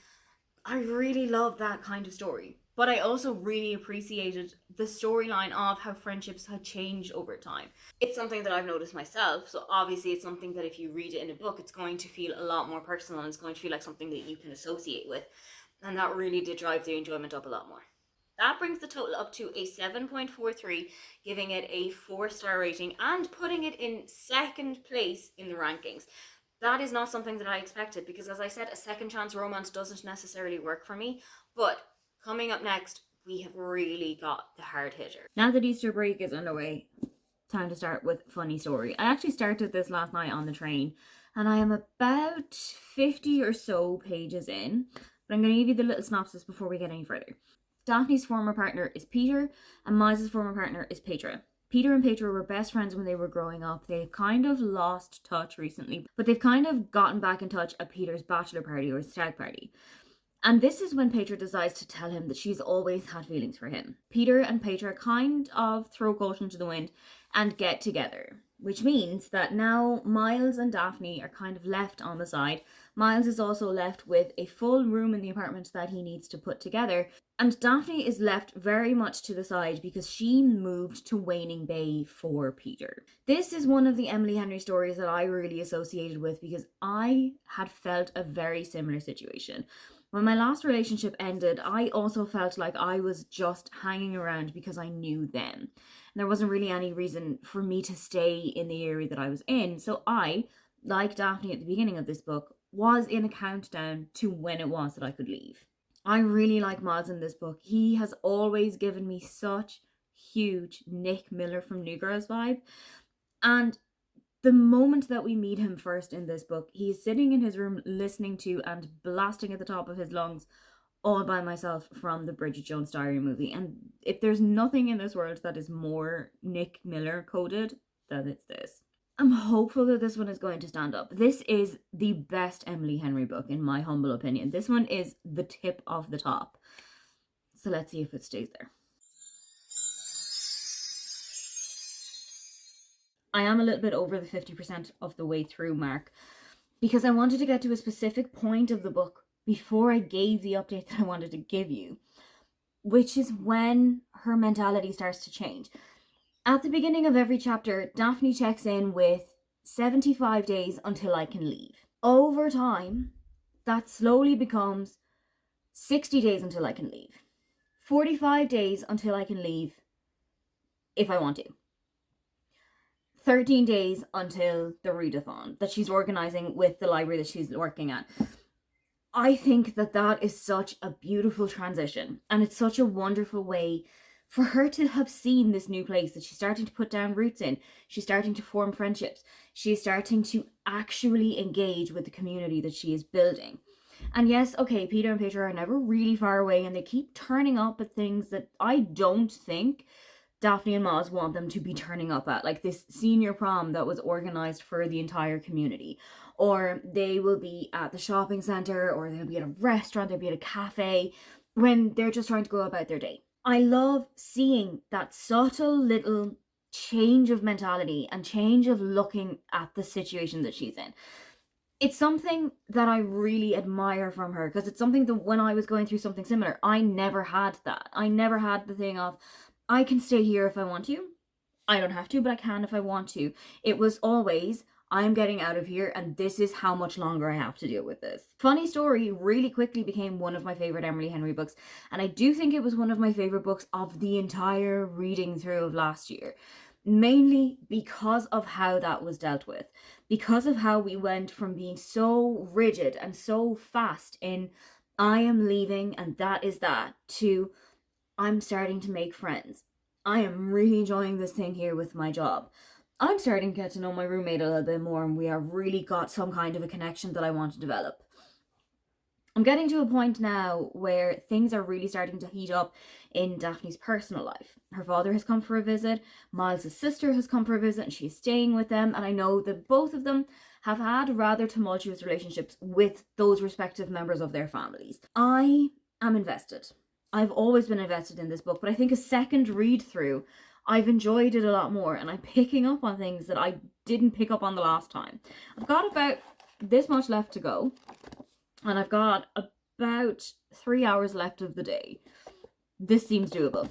I really love that kind of story. But I also really appreciated the storyline of how friendships had changed over time. It's something that I've noticed myself, so obviously it's something that if you read it in a book, it's going to feel a lot more personal and it's going to feel like something that you can associate with. And that really did drive the enjoyment up a lot more. That brings the total up to a 7.43, giving it a 4-star rating and putting it in second place in the rankings. That is not something that I expected because, as I said, a second chance romance doesn't necessarily work for me. But coming up next, we have really got the hard hitter. Now that Easter break is underway, time to start with funny story. I actually started this last night on the train and I am about 50 or so pages in, but I'm going to give you the little synopsis before we get any further. Daphne's former partner is Peter and Miles' former partner is Petra. Peter and Petra were best friends when they were growing up. They've kind of lost touch recently, but they've kind of gotten back in touch at Peter's bachelor party or his stag party. And this is when Petra decides to tell him that she's always had feelings for him. Peter and Petra kind of throw caution to the wind and get together, which means that now Miles and Daphne are kind of left on the side. Miles is also left with a full room in the apartment that he needs to put together. And Daphne is left very much to the side because she moved to Waning Bay for Peter. This is one of the Emily Henry stories that I really associated with because I had felt a very similar situation. When my last relationship ended, I also felt like I was just hanging around because I knew them. And there wasn't really any reason for me to stay in the area that I was in. So I, like Daphne at the beginning of this book, was in a countdown to when it was that I could leave. I really like Miles in this book. He has always given me such huge Nick Miller from New Girls vibe. And the moment that we meet him first in this book, he's sitting in his room listening to and blasting at the top of his lungs All by Myself from the Bridget Jones Diary movie. And if there's nothing in this world that is more Nick Miller coded, then it's this. I'm hopeful that this one is going to stand up. This is the best Emily Henry book, in my humble opinion. This one is the tip of the top. So let's see if it stays there. I am a little bit over the 50% of the way through mark because I wanted to get to a specific point of the book before I gave the update that I wanted to give you, which is when her mentality starts to change. At the beginning of every chapter, Daphne checks in with 75 days until I can leave. Over time, that slowly becomes 60 days until I can leave. 45 days until I can leave if I want to. 13 days until the readathon that she's organizing with the library that she's working at. I think that that is such a beautiful transition, and it's such a wonderful way for her to have seen this new place that she's starting to put down roots in. She's starting to form friendships. She's starting to actually engage with the community that she is building. And yes, okay, Peter and Petra are never really far away, and they keep turning up at things that I don't think Daphne and Miles want them to be turning up at, like this senior prom that was organized for the entire community. Or they will be at the shopping centre, or they'll be at a restaurant, they'll be at a cafe, when they're just trying to go about their day. I love seeing that subtle little change of mentality and change of looking at the situation that she's in. It's something that I really admire from her, because it's something that when I was going through something similar, I never had that. I never had the thing of, I can stay here if I want to. I don't have to, but I can if I want to. It was always, I'm getting out of here and this is how much longer I have to deal with this. Funny Story really quickly became one of my favorite Emily Henry books, and I do think it was one of my favorite books of the entire reading through of last year. Mainly because of how that was dealt with. Because of how we went from being so rigid and so fast in I am leaving and that is that, to I'm starting to make friends. I am really enjoying this thing here with my job. I'm starting to get to know my roommate a little bit more, and we have really got some kind of a connection that I want to develop. I'm getting to a point now where things are really starting to heat up in Daphne's personal life. Her father has come for a visit, Miles' sister has come for a visit, and she's staying with them, and I know that both of them have had rather tumultuous relationships with those respective members of their families. I am invested. I've always been invested in this book, but I think a second read through, I've enjoyed it a lot more, and I'm picking up on things that I didn't pick up on the last time. I've got about this much left to go, and I've got about 3 hours left of the day. this seems doable.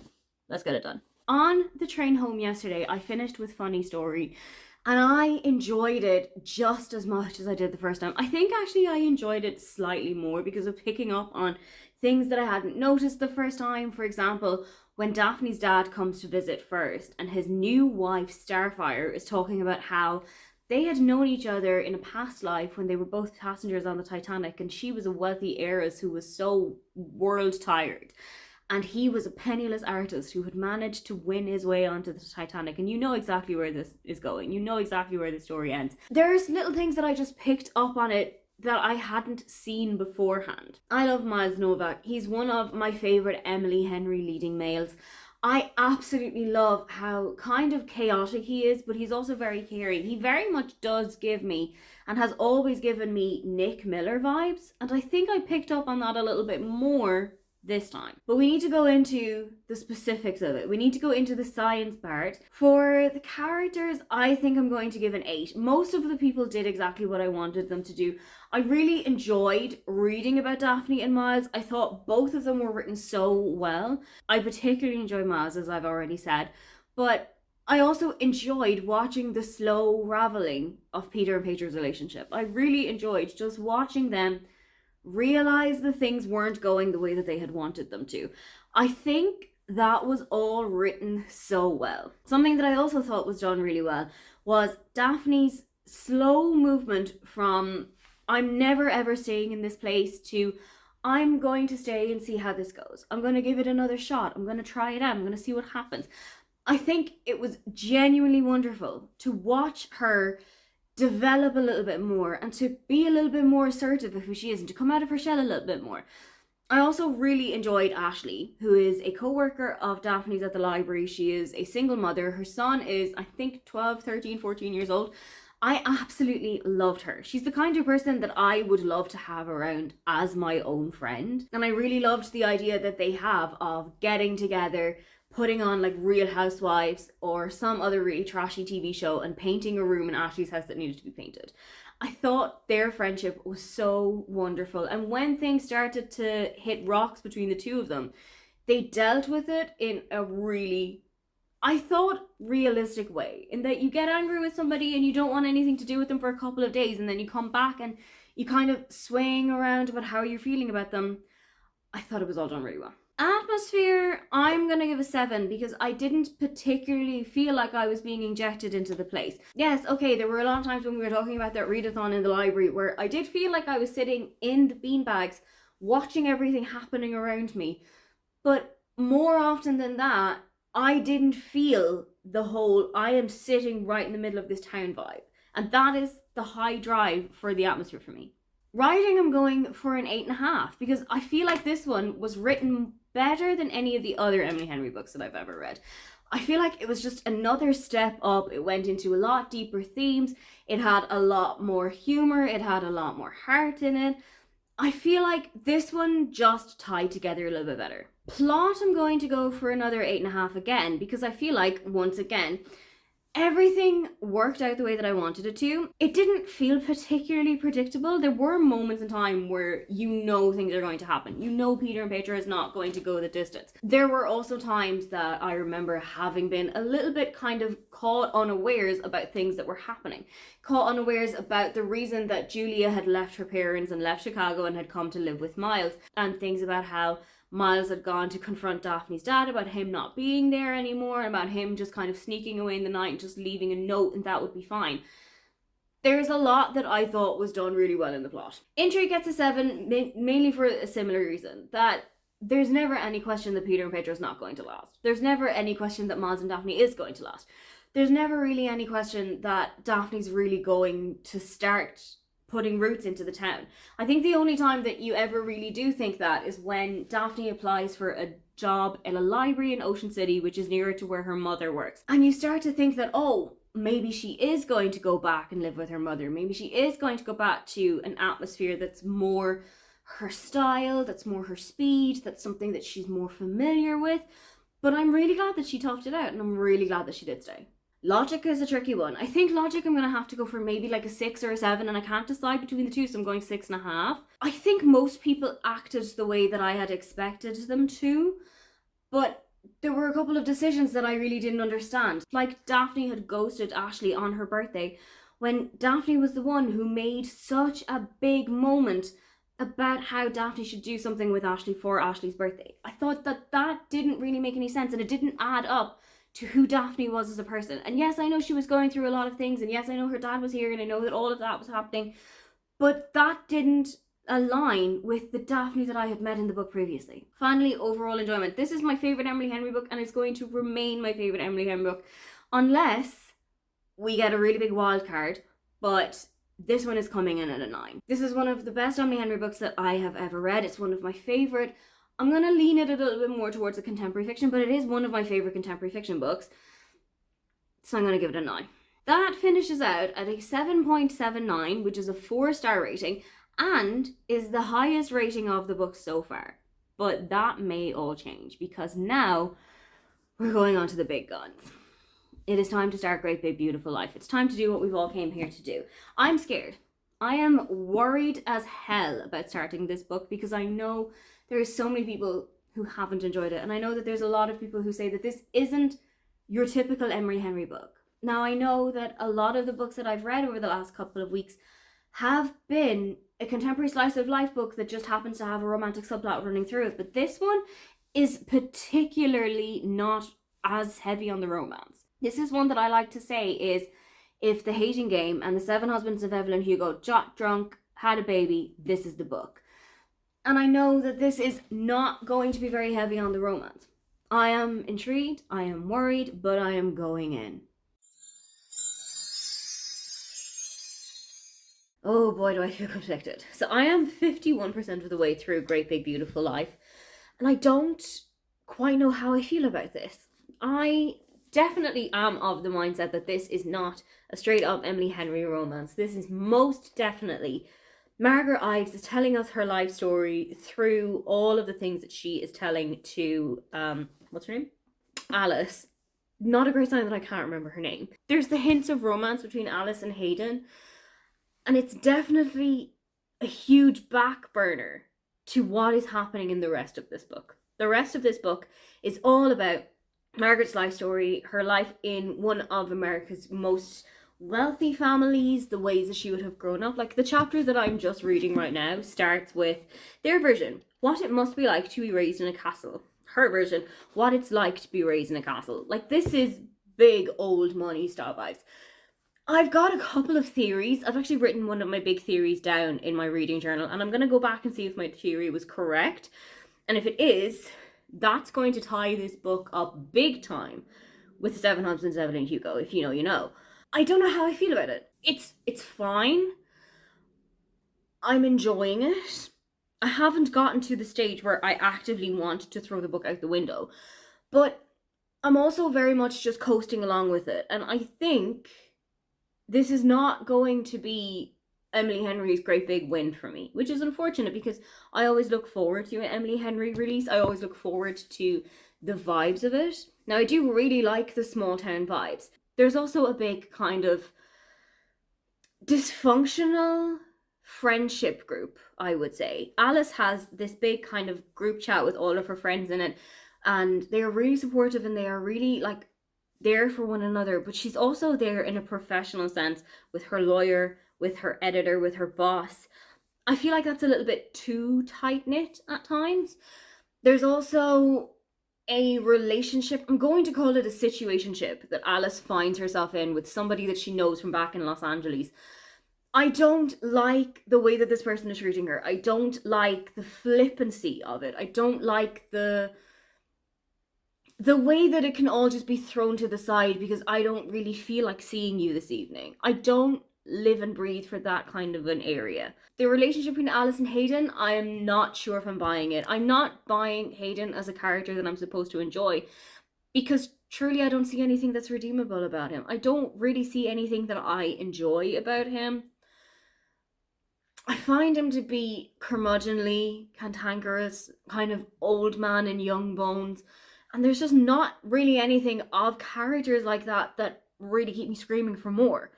Let's get it done. On the train home yesterday, I finished with Funny Story, and I enjoyed it just as much as I did the first time. I think actually I enjoyed it slightly more because of picking up on things that I hadn't noticed the first time. For example, when Daphne's dad comes to visit first, and his new wife, Starfire, is talking about how they had known each other in a past life when they were both passengers on the Titanic, and she was a wealthy heiress who was so world tired. And he was a penniless artist who had managed to win his way onto the Titanic. And you know exactly where this is going. You know exactly where the story ends. There's little things that I just picked up on it that I hadn't seen beforehand. I love Miles Novak. He's one of my favourite Emily Henry leading males. I absolutely love how kind of chaotic he is, but he's also very caring. He very much does give me, and has always given me, Nick Miller vibes. And I think I picked up on that a little bit more this time. But we need to go into the specifics of it. We need to go into the science part. For the characters, I think I'm going to give an 8. Most of the people did exactly what I wanted them to do. I really enjoyed reading about Daphne and Miles. I thought both of them were written so well. I particularly enjoy Miles, as I've already said, but I also enjoyed watching the slow raveling of Peter and Pedro's relationship. I really enjoyed just watching them realize the things weren't going the way that they had wanted them to. I think that was all written so well. Something that I also thought was done really well was Daphne's slow movement from I'm never ever staying in this place to I'm going to stay and see how this goes. I'm going to give it another shot. I'm going to try it out. I'm going to see what happens. I think it was genuinely wonderful to watch her develop a little bit more and to be a little bit more assertive of who she is and to come out of her shell a little bit more. I also really enjoyed Ashley, who is a co-worker of Daphne's at the library. She is a single mother. Her son is, I think, 12, 13, 14 years old. I absolutely loved her. She's the kind of person that I would love to have around as my own friend. And I really loved the idea that they have of getting together, putting on like Real Housewives or some other really trashy TV show and painting a room in Ashley's house that needed to be painted. I thought their friendship was so wonderful. And when things started to hit rocks between the two of them, they dealt with it in a really, I thought, realistic way. In that you get angry with somebody and you don't want anything to do with them for a couple of days, and then you come back and you kind of swaying around about how you're feeling about them. I thought it was all done really well. Atmosphere, I'm going to give a 7 because I didn't particularly feel like I was being injected into the place. Yes, okay, there were a lot of times when we were talking about that readathon in the library where I did feel like I was sitting in the beanbags watching everything happening around me. But more often than that, I didn't feel the whole I am sitting right in the middle of this town vibe. And that is the high drive for the atmosphere for me. Writing, I'm going for an 8.5 because I feel like this one was written better than any of the other Emily Henry books that I've ever read. I feel like it was just another step up. It went into a lot deeper themes. It had a lot more humor. It had a lot more heart in it. I feel like this one just tied together a little bit better. Plot, I'm going to go for another 8.5 again because I feel like, once again, everything worked out the way that I wanted it to. It didn't feel particularly predictable. There were moments in time where you know things are going to happen. You know Peter and Pedro is not going to go the distance. There were also times that I remember having been a little bit kind of caught unawares about things that were happening. Caught unawares about the reason that Julia had left her parents and left Chicago and had come to live with Miles, and things about how Miles had gone to confront Daphne's dad about him not being there anymore, about him just kind of sneaking away in the night and just leaving a note and that would be fine. There's a lot that I thought was done really well in the plot. Intrigue gets a 7, mainly for a similar reason, that there's never any question that Peter and Pedro is not going to last. There's never any question that Miles and Daphne is going to last. There's never really any question that Daphne's really going to start putting roots into the town. I think the only time that you ever really do think that is when Daphne applies for a job in a library in Ocean City, which is nearer to where her mother works. And you start to think that, oh, maybe she is going to go back and live with her mother. Maybe she is going to go back to an atmosphere that's more her style, that's more her speed, that's something that she's more familiar with. But I'm really glad that she toughed it out, and I'm really glad that she did stay. Logic is a tricky one. I think logic I'm going to have to go for maybe like a 6 or a 7, and I can't decide between the two, so I'm going 6.5. I think most people acted the way that I had expected them to. but there were a couple of decisions that I really didn't understand. Like Daphne had ghosted Ashley on her birthday when Daphne was the one who made such a big moment about how Daphne should do something with Ashley for Ashley's birthday. I thought that didn't really make any sense, and it didn't add up to who Daphne was as a person. And yes, I know she was going through a lot of things, and yes, I know her dad was here, and I know that all of that was happening, but that didn't align with the Daphne that I had met in the book previously. Finally, overall enjoyment. This is my favourite Emily Henry book, and it's going to remain my favourite Emily Henry book unless we get a really big wild card, but this one is coming in at a 9. This is one of the best Emily Henry books that I have ever read. It's one of my favourite. I'm going to lean it a little bit more towards the contemporary fiction, but it is one of my favourite contemporary fiction books. So I'm going to give it a 9. That finishes out at a 7.79, which is a 4-star rating, and is the highest rating of the book so far. But that may all change, because now we're going on to the big guns. It is time to start Great Big Beautiful Life. It's time to do what we've all came here to do. I'm scared. I am worried as hell about starting this book, because I know there are so many people who haven't enjoyed it. And I know that there's a lot of people who say that this isn't your typical Emily Henry book. Now, I know that a lot of the books that I've read over the last couple of weeks have been a contemporary slice of life book that just happens to have a romantic subplot running through it. But this one is particularly not as heavy on the romance. This is one that I like to say is, if The Hating Game and The 7 Husbands of Evelyn Hugo got drunk, had a baby, this is the book. And I know that this is not going to be very heavy on the romance. I am intrigued, I am worried, but I am going in. Oh boy, do I feel conflicted. So I am 51% of the way through Great Big Beautiful Life, and I don't quite know how I feel about this. I definitely am of the mindset that this is not a straight up Emily Henry romance. This is most definitely Margaret Ives is telling us her life story through all of the things that she is telling to, what's her name? Alice. Not a great sign that I can't remember her name. There's the hints of romance between Alice and Hayden, and it's definitely a huge back burner to what is happening in the rest of this book. The rest of this book is all about Margaret's life story, her life in one of America's most wealthy families, the ways that she would have grown up. Like the chapter that I'm just reading right now starts with their version, what it must be like to be raised in a castle. Her version, what it's like to be raised in a castle. Like this is big old money style vibes. I've got a couple of theories. I've actually written one of my big theories down in my reading journal, and I'm going to go back and see if my theory was correct. And if it is, that's going to tie this book up big time with The 7 Husbands of Evelyn Hugo. If you know, you know. I don't know how I feel about it. It's fine. I'm enjoying it. I haven't gotten to the stage where I actively want to throw the book out the window, but I'm also very much just coasting along with it. And I think this is not going to be Emily Henry's great big win for me, which is unfortunate because I always look forward to an Emily Henry release. I always look forward to the vibes of it. Now, I do really like the small town vibes. There's also a big kind of dysfunctional friendship group, I would say. Alice has this big kind of group chat with all of her friends in it, and they are really supportive and they are really like there for one another, but she's also there in a professional sense with her lawyer, with her editor, with her boss. I feel like that's a little bit too tight-knit at times. There's also a relationship, I'm going to call it a situationship, that Alice finds herself in with somebody that she knows from back in Los Angeles. I don't like the way that this person is treating her. I don't like the flippancy of it. I don't like the way that it can all just be thrown to the side because I don't really feel like seeing you this evening. I don't live and breathe for that kind of an area. The relationship between Alice and Hayden, I am not sure if I'm buying it. I'm not buying Hayden as a character that I'm supposed to enjoy because truly I don't see anything that's redeemable about him. I don't really see anything that I enjoy about him. I find him to be curmudgeonly, cantankerous, kind of old man in young bones. And there's just not really anything of characters like that that really keep me screaming for more.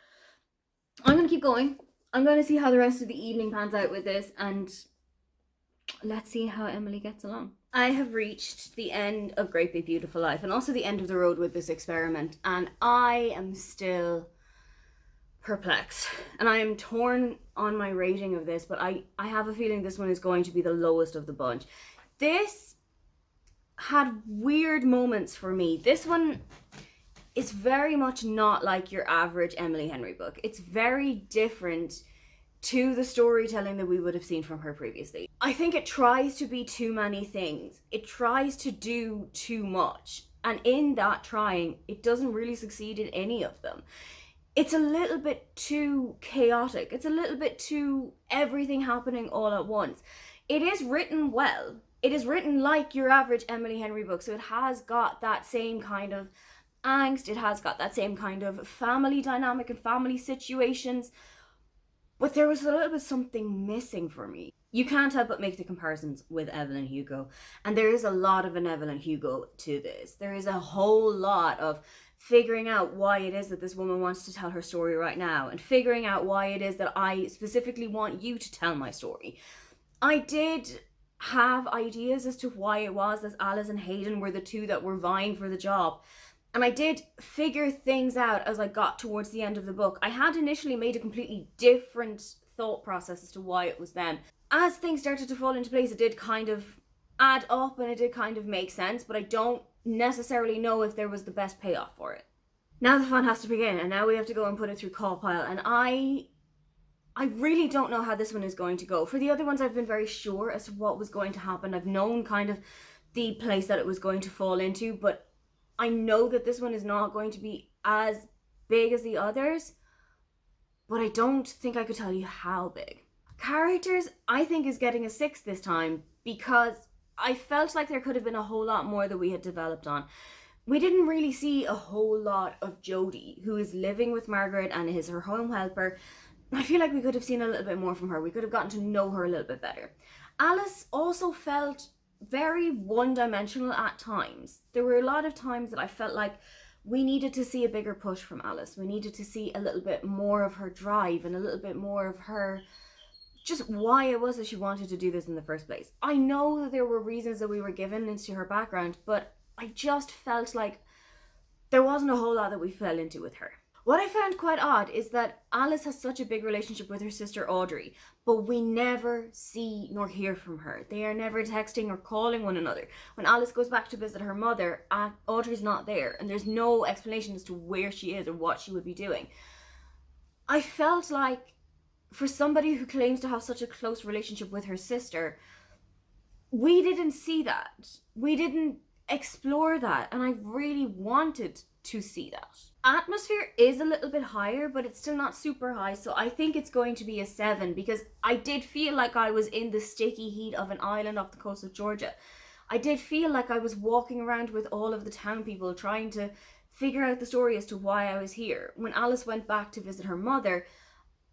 I'm going to keep going. I'm going to see how the rest of the evening pans out with this. And let's see how Emily gets along. I have reached the end of Great Big Beautiful Life and also the end of the road with this experiment, and I am still perplexed and I am torn on my rating of this, but I have a feeling this one is going to be the lowest of the bunch. This had weird moments for me. This one is very much not like your average Emily Henry book. It's very different to the storytelling that we would have seen from her previously. I think it tries to be too many things. It tries to do too much. And in that trying, it doesn't really succeed in any of them. It's a little bit too chaotic. It's a little bit too everything happening all at once. It is written well. It is written like your average Emily Henry book. So it has got that same kind of angst. It has got that same kind of family dynamic and family situations. But there was a little bit something missing for me. You can't help but make the comparisons with Evelyn Hugo. And there is a lot of an Evelyn Hugo to this. There is a whole lot of figuring out why it is that this woman wants to tell her story right now, and figuring out why it is that I specifically want you to tell my story. I did have ideas as to why it was that Alice and Hayden were the two that were vying for the job. And I did figure things out as I got towards the end of the book. I had initially made a completely different thought process as to why it was them. As things started to fall into place, it did kind of add up and it did kind of make sense, but I don't necessarily know if there was the best payoff for it. Now the fun has to begin, and now we have to go and put it through CAWPILE, and I really don't know how this one is going to go. For the other ones, I've been very sure as to what was going to happen. I've known kind of the place that it was going to fall into, but I know that this one is not going to be as big as the others, but I don't think I could tell you how big. Characters, I think, is getting a 6 this time because I felt like there could have been a whole lot more that we had developed on. We didn't really see a whole lot of Jodie, who is living with Margaret and is her home helper. I feel like we could have seen a little bit more from her. We could have gotten to know her a little bit better. Alice also felt very one-dimensional at times. There were a lot of times that I felt like we needed to see a bigger push from Alice. We needed to see a little bit more of her drive and a little bit more of her, just why it was that she wanted to do this in the first place. I know that there were reasons that we were given into her background, but I just felt like there wasn't a whole lot that we fell into with her. What I found quite odd is that Alice has such a big relationship with her sister Audrey, but we never see nor hear from her. They are never texting or calling one another. When Alice goes back to visit her mother, Audrey's not there, and there's no explanation as to where she is or what she would be doing. I felt like, for somebody who claims to have such a close relationship with her sister, we didn't see that. We didn't explore that, and I really wanted to see that. Atmosphere is a little bit higher, but it's still not super high, so I think it's going to be a 7 because I did feel like I was in the sticky heat of an island off the coast of Georgia. I did feel like I was walking around with all of the town people trying to figure out the story as to why I was here. When Alice went back to visit her mother,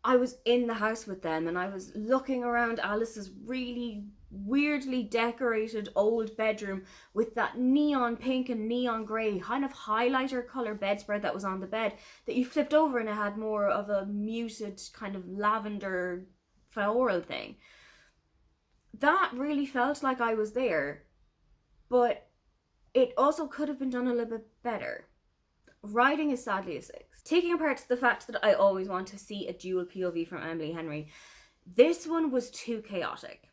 I was in the house with them and I was looking around Alice's really weirdly decorated old bedroom with that neon pink and neon grey kind of highlighter colour bedspread that was on the bed that you flipped over and it had more of a muted kind of lavender floral thing. That really felt like I was there, but it also could have been done a little bit better. Writing is sadly a 6. Taking apart the fact that I always want to see a dual POV from Emily Henry, this one was too chaotic.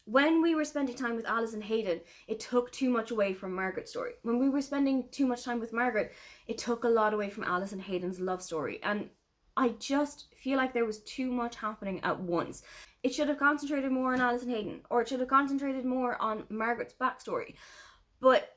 When we were spending time with Alice and Hayden, it took too much away from Margaret's story. When we were spending too much time with Margaret, it took a lot away from Alice and Hayden's love story. And I just feel like there was too much happening at once. It should have concentrated more on Alice and Hayden, or it should have concentrated more on Margaret's backstory. But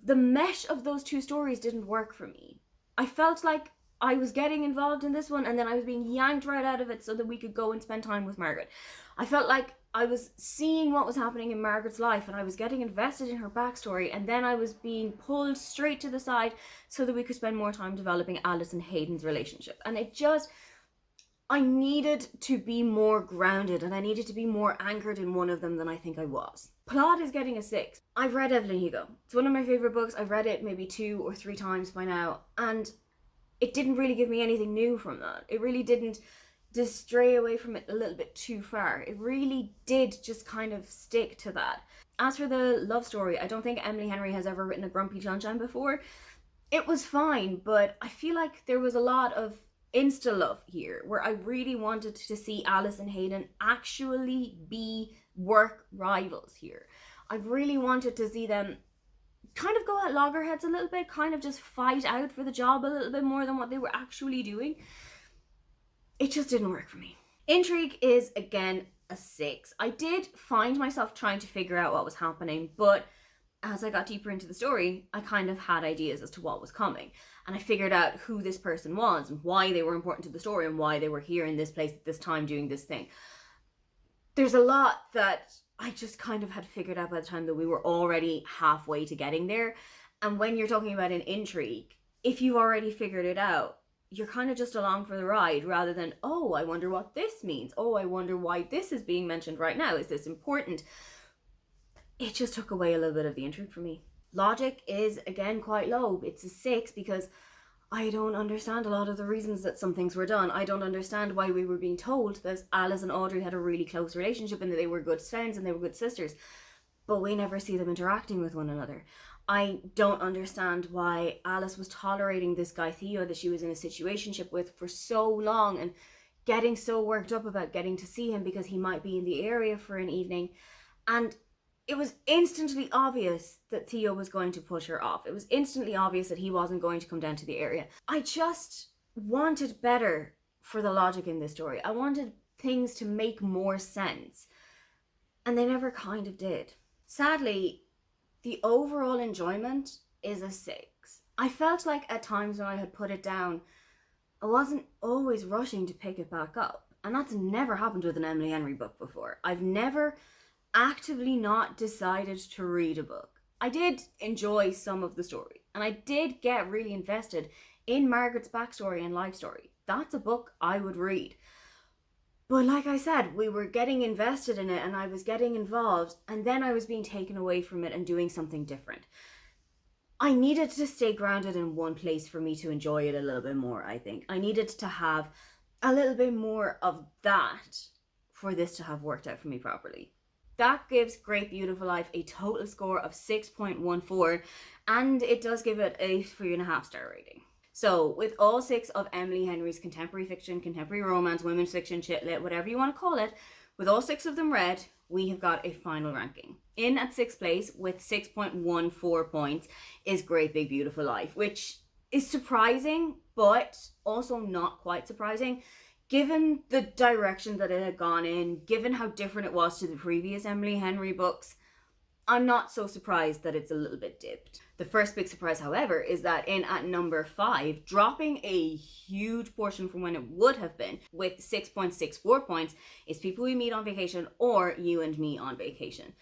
the mesh of those two stories didn't work for me. I felt like I was getting involved in this one and then I was being yanked right out of it so that we could go and spend time with Margaret. I felt like I was seeing what was happening in Margaret's life and I was getting invested in her backstory, and then I was being pulled straight to the side so that we could spend more time developing Alice and Hayden's relationship. And I needed to be more grounded and I needed to be more anchored in one of them than I think I was. Plot is getting a 6. I've read Evelyn Hugo. It's one of my favourite books. I've read it maybe 2 or 3 times by now, and it didn't really give me anything new from that. It really didn't to stray away from it a little bit too far. It really did just kind of stick to that. As for the love story, I don't think Emily Henry has ever written a grumpy sunshine before. It was fine, but I feel like there was a lot of insta love here where I really wanted to see Alice and Hayden actually be work rivals here. I really wanted to see them kind of go at loggerheads a little bit, kind of just fight out for the job a little bit more than what they were actually doing. It just didn't work for me. Intrigue is, again, a 6. I did find myself trying to figure out what was happening, but as I got deeper into the story, I kind of had ideas as to what was coming. And I figured out who this person was and why they were important to the story and why they were here in this place at this time doing this thing. There's a lot that I just kind of had figured out by the time that we were already halfway to getting there. And when you're talking about an intrigue, if you've already figured it out, you're kind of just along for the ride rather than, oh, I wonder what this means. Oh, I wonder why this is being mentioned right now. Is this important? It just took away a little bit of the intrigue for me. Logic is, again, quite low. It's a 6 because I don't understand a lot of the reasons that some things were done. I don't understand why we were being told that Alice and Audrey had a really close relationship and that they were good friends and they were good sisters, but we never see them interacting with one another. I don't understand why Alice was tolerating this guy Theo that she was in a situationship with for so long and getting so worked up about getting to see him because he might be in the area for an evening. And it was instantly obvious that Theo was going to push her off. It was instantly obvious that he wasn't going to come down to the area. I just wanted better for the logic in this story. I wanted things to make more sense. And they never kind of did. Sadly, the overall enjoyment is a 6. I felt like at times when I had put it down, I wasn't always rushing to pick it back up. And that's never happened with an Emily Henry book before. I've never actively not decided to read a book. I did enjoy some of the story, and I did get really invested in Margaret's backstory and life story. That's a book I would read. But like I said, we were getting invested in it and I was getting involved, and then I was being taken away from it and doing something different. I needed to stay grounded in one place for me to enjoy it a little bit more, I think. I needed to have a little bit more of that for this to have worked out for me properly. That gives Great Beautiful Life a total score of 6.14, and it does give it a 3.5-star rating. So, with all 6 of Emily Henry's contemporary fiction, contemporary romance, women's fiction, shit lit, whatever you want to call it, with all 6 of them read, we have got a final ranking. In at 6th place with 6.14 points is Great Big Beautiful Life, which is surprising, but also not quite surprising. Given the direction that it had gone in, given how different it was to the previous Emily Henry books, I'm not so surprised that it's a little bit dipped. The first big surprise, however, is that in at number 5, dropping a huge portion from when it would have been, with 6.64 points, is People We Meet on Vacation or You and Me on Vacation.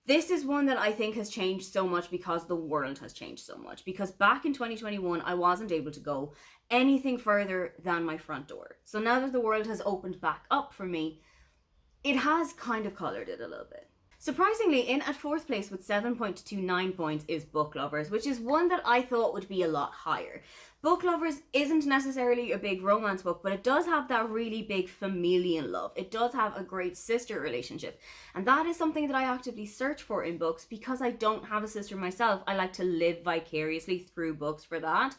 This is one that I think has changed so much because the world has changed so much. Because back in 2021, I wasn't able to go anything further than my front door. So now that the world has opened back up for me, it has kind of coloured it a little bit. Surprisingly, in at 4th place with 7.29 points is Book Lovers, which is one that I thought would be a lot higher. Book Lovers isn't necessarily a big romance book, but it does have that really big familial love. It does have a great sister relationship. And that is something that I actively search for in books because I don't have a sister myself. I like to live vicariously through books for that.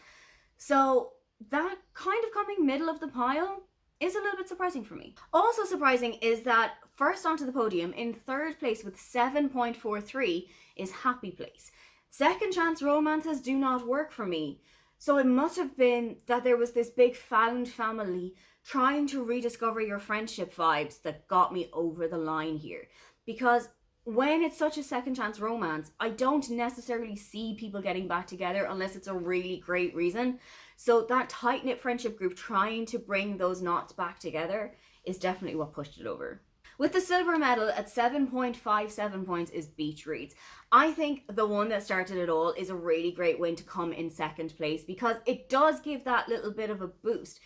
So that kind of coming middle of the pile is a little bit surprising for me. Also surprising is that first onto the podium in 3rd place with 7.43 is Happy Place. Second chance romances do not work for me. So it must have been that there was this big found family trying to rediscover your friendship vibes that got me over the line here. Because when it's such a second chance romance, I don't necessarily see people getting back together unless it's a really great reason. So that tight-knit friendship group trying to bring those knots back together is definitely what pushed it over. With the silver medal at 7.57 points is Beach Reads. I think the one that started it all is a really great win to come in 2nd place because it does give that little bit of a boost.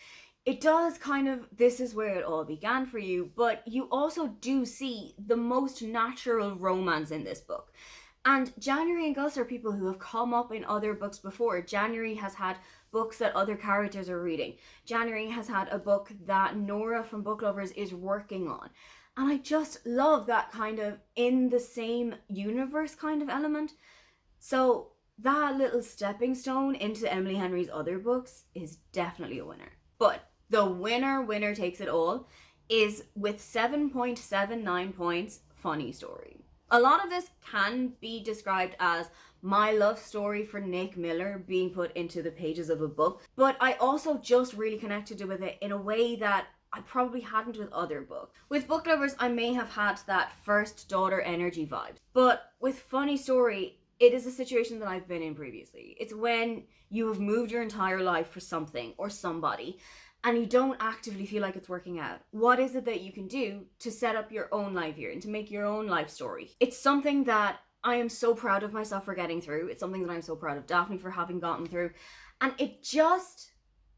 It does kind of, this is where it all began for you, but you also do see the most natural romance in this book. And January and Gus are people who have come up in other books before. January has had books that other characters are reading. January has had a book that Nora from Book Lovers is working on. And I just love that kind of in the same universe kind of element. So that little stepping stone into Emily Henry's other books is definitely a winner. But the winner takes it all is with 7.79 points, Funny Story. A lot of this can be described as my love story for Nick Miller being put into the pages of a book, but I also just really connected with it in a way that I probably hadn't with other books. With Book Lovers, I may have had that first daughter energy vibe, but with Funny Story, it is a situation that I've been in previously. It's when you have moved your entire life for something or somebody and you don't actively feel like it's working out. What is it that you can do to set up your own life here and to make your own life story? It's something that I am so proud of myself for getting through. It's something that I'm so proud of Daphne for having gotten through. And it just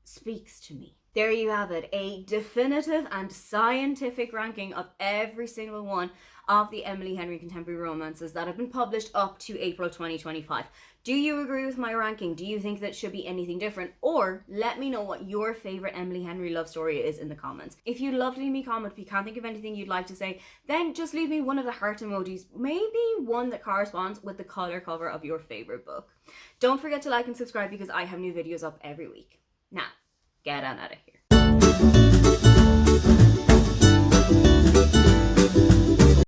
speaks to me. There you have it, a definitive and scientific ranking of every single one of the Emily Henry contemporary romances that have been published up to April 2025. Do you agree with my ranking? Do you think that should be anything different? Or let me know what your favorite Emily Henry love story is in the comments. If you'd love to leave me a comment, if you can't think of anything you'd like to say, then just leave me one of the heart emojis, maybe one that corresponds with the color cover of your favorite book. Don't forget to like and subscribe because I have new videos up every week. Now, get on out of here.